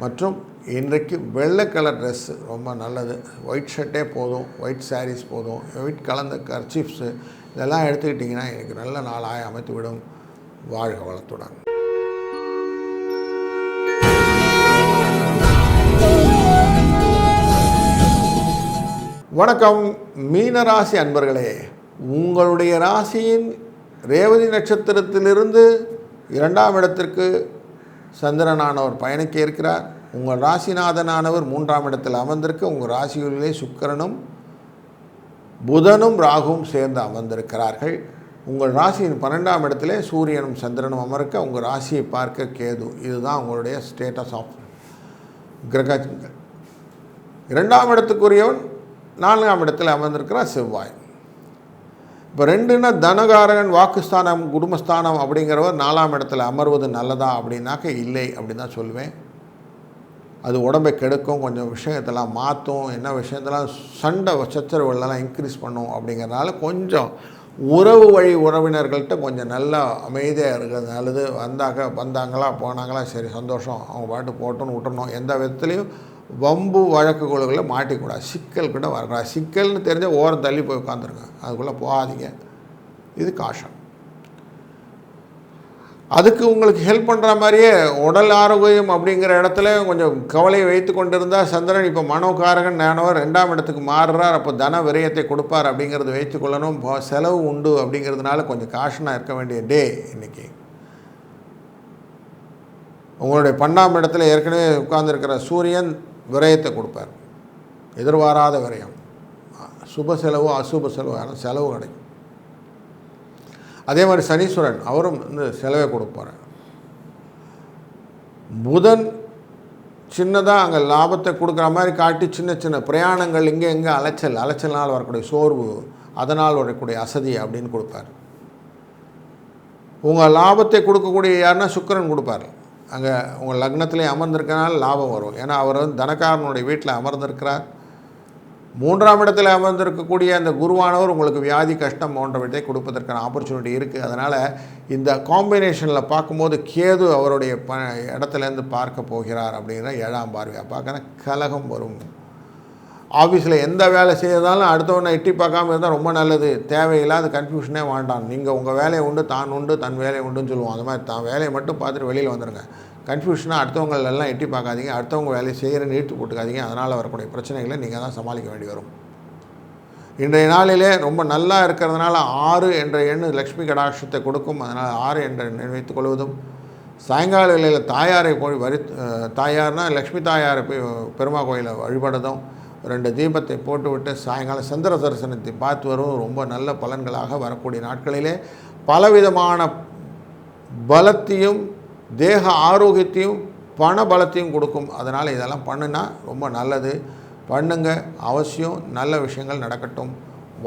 Speaker 1: மற்றும் இன்றைக்கு வெள்ளை கலர் ட்ரெஸ்ஸு ரொம்ப நல்லது. ஒயிட் ஷர்ட்டே போதும், ஒயிட் சாரீஸ் போதும், ஒயிட் கலந்த கர்ச்சீஃப்ஸு இதெல்லாம் எடுத்துக்கிட்டிங்கன்னா எனக்கு நல்ல நாளாக அமைத்து விடும். வாழ்க வளத்துடன். வணக்கம் மீனராசி அன்பர்களே, உங்களுடைய ராசியின் ரேவதி நட்சத்திரத்திலிருந்து 2ஆம் இடத்திற்கு சந்திரனானவர் பயணிக்க இருக்கிறார். உங்கள் ராசிநாதனானவர் 3ஆம் இடத்தில் அமர்ந்திருக்க உங்கள் ராசிகளிலே சுக்கிரனும் புதனும் ராகுவும் சேர்ந்து அமர்ந்திருக்கிறார்கள். உங்கள் ராசியின் 12ஆம் இடத்திலே சூரியனும் சந்திரனும் அமர்க்க உங்கள் ராசியை பார்க்க கேது. இதுதான் உங்களுடைய ஸ்டேட்டஸ் ஆஃப் கிரகங்கள். 2ஆம் இடத்துக்குரியவன் 4ஆம் இடத்தில் அமர்ந்திருக்கிறார் செவ்வாய். இப்போ 2ன்னா தனகாரகன், வாக்குஸ்தானம், குடும்பஸ்தானம் அப்படிங்கிறவர் 4ஆம் இடத்துல அமர்வது நல்லதா அப்படின்னாக்க இல்லை அப்படின்னு தான் சொல்லுவேன். அது உடம்பை கெடுக்கும், கொஞ்சம் விஷயத்தெல்லாம் மாற்றும், என்ன விஷயத்தெல்லாம் சண்டை சச்சரவுகளெல்லாம் இன்க்ரீஸ் பண்ணும். அப்படிங்கிறதுனால கொஞ்சம் உறவு வழி உறவினர்கள்ட்ட கொஞ்சம் நல்லா அமைதியாக இருக்கிறது நல்லது. வந்தாங்களா போனாங்களா சரி சந்தோஷம், அவங்க பாட்டு போட்டோன்னு விட்டுறணும். எந்த விதத்துலேயும் வம்பு வழக்குகளுக்குள்ளே மாட்டிக்கூடாது. சிக்கல் கூட வரக்கூடாது. சிக்கல்னு தெரிஞ்சால் ஓரம் தள்ளி போய் உட்காந்துருங்க, அதுக்குள்ளே போகாதீங்க. இது காஷன். அதுக்கு உங்களுக்கு ஹெல்ப் பண்ணுற மாதிரியே உடல் ஆரோக்கியம் அப்படிங்கிற இடத்துல கொஞ்சம் கவலையை வைத்து கொண்டு இருந்தால் சந்திரன் இப்போ மனோகாரகன் ஞானவர் 2ஆம் இடத்துக்கு மாறுறார். அப்போ தன விரயத்தை கொடுப்பார் அப்படிங்கிறது வைத்துக்கொள்ளணும். செலவு உண்டு அப்படிங்கிறதுனால கொஞ்சம் காஷனாக இருக்க வேண்டிய டே இன்றைக்கி. உங்களுடைய 12ஆம் இடத்துல ஏற்கனவே உட்கார்ந்துருக்கிற சூரியன் விரயத்தை கொடுப்பார், எதிர்பாராத விரயம். சுப செலவு அசுப செலவு, ஆனால் செலவு கிடைக்கும். அதே மாதிரி சனீஸ்வரன் அவரும் செலவை கொடுப்பார். புதன் சின்னதாக அங்கே லாபத்தை கொடுக்குற மாதிரி காட்டி சின்ன சின்ன பிரயாணங்கள் இங்கே எங்கே அலைச்சல்னால் வரக்கூடிய சோர்வு, அதனால் வரக்கூடிய அசதி அப்படின்னு கொடுப்பார். உங்கள் லாபத்தை கொடுக்கக்கூடிய யாருன்னா சுக்கிரன் கொடுப்பார். அங்கே உங்கள் லக்னத்திலே அமர்ந்திருக்கனால லாபம் வரும். ஏன்னா அவர் தனக்காரனுடைய வீட்டில் அமர்ந்திருக்கிறார். 3ஆம் இடத்தில் அமர்ந்திருக்கக்கூடிய அந்த குருவானவர் உங்களுக்கு வியாதி கஷ்டம் போன்றவற்றை கொடுப்பதற்கான ஆப்பர்ச்சுனிட்டி இருக்குது. அதனால் இந்த காம்பினேஷனில் பார்க்கும்போது கேது அவருடைய இடத்துலேருந்து பார்க்க போகிறார் அப்படிங்கிற 7ஆம் பார்வையாக பார்க்க கலகம் வரும். ஆஃபீஸில் எந்த வேலை செய்யறதாலும் அடுத்தவனை எட்டி பார்க்காம இருந்தால் ரொம்ப நல்லது. தேவையில்லாத கன்ஃபியூஷனே வேண்டாம். நீங்கள் உங்கள் வேலையை உண்டு, தான் உண்டு, தன் வேலையை உண்டுன்னு சொல்லுவோம். அந்த மாதிரி தான் வேலையை மட்டும் பார்த்துட்டு வெளியில் வந்துடுங்க. கன்ஃபியூஷனாக அடுத்தவங்களெல்லாம் எட்டி பார்க்காதீங்க, அடுத்தவங்க வேலையை செய்கிறேன்னு இழுத்து போட்டுக்காதீங்க. அதனால் வரக்கூடிய பிரச்சனைகளை நீங்கள் தான் சமாளிக்க வேண்டி வரும். இன்றைய நாளிலே ரொம்ப நல்லா இருக்கிறதுனால 6 என்ற எண் லக்ஷ்மி கடாட்சத்தை கொடுக்கும். அதனால் 6 என்ற எண் வைத்துக் கொள்வதும், சாயங்கால வேளையில் தாயாரை போய் தாயார்னால் லக்ஷ்மி தாயாரை போய் பெருமா கோயிலை வழிபடுறதும், 2 தீபத்தை போட்டுவிட்டு சாயங்காலம் சந்திர தரிசனத்தை பார்த்து வருவது ரொம்ப நல்ல பலன்களாக வரக்கூடிய நாட்களிலே பலவிதமான பலத்தையும் தேக ஆரோக்கியத்தையும் பண பலத்தையும் கொடுக்கும். அதனால் இதெல்லாம் பண்ணுனா ரொம்ப நல்லது. பண்ணுங்க, அவசியம் நல்ல விஷயங்கள் நடக்கட்டும்.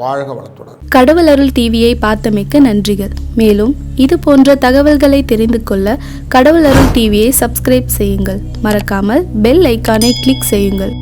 Speaker 1: வாழ்க வளத்துடன்.
Speaker 2: கடவுள் அருள் டிவியை பார்த்தமைக்க நன்றிகள். மேலும் இது போன்ற தகவல்களை தெரிந்து கொள்ள கடவுள் அருள் டிவியை சப்ஸ்கிரைப் செய்யுங்கள். மறக்காமல் பெல் ஐக்கானை கிளிக் செய்யுங்கள்.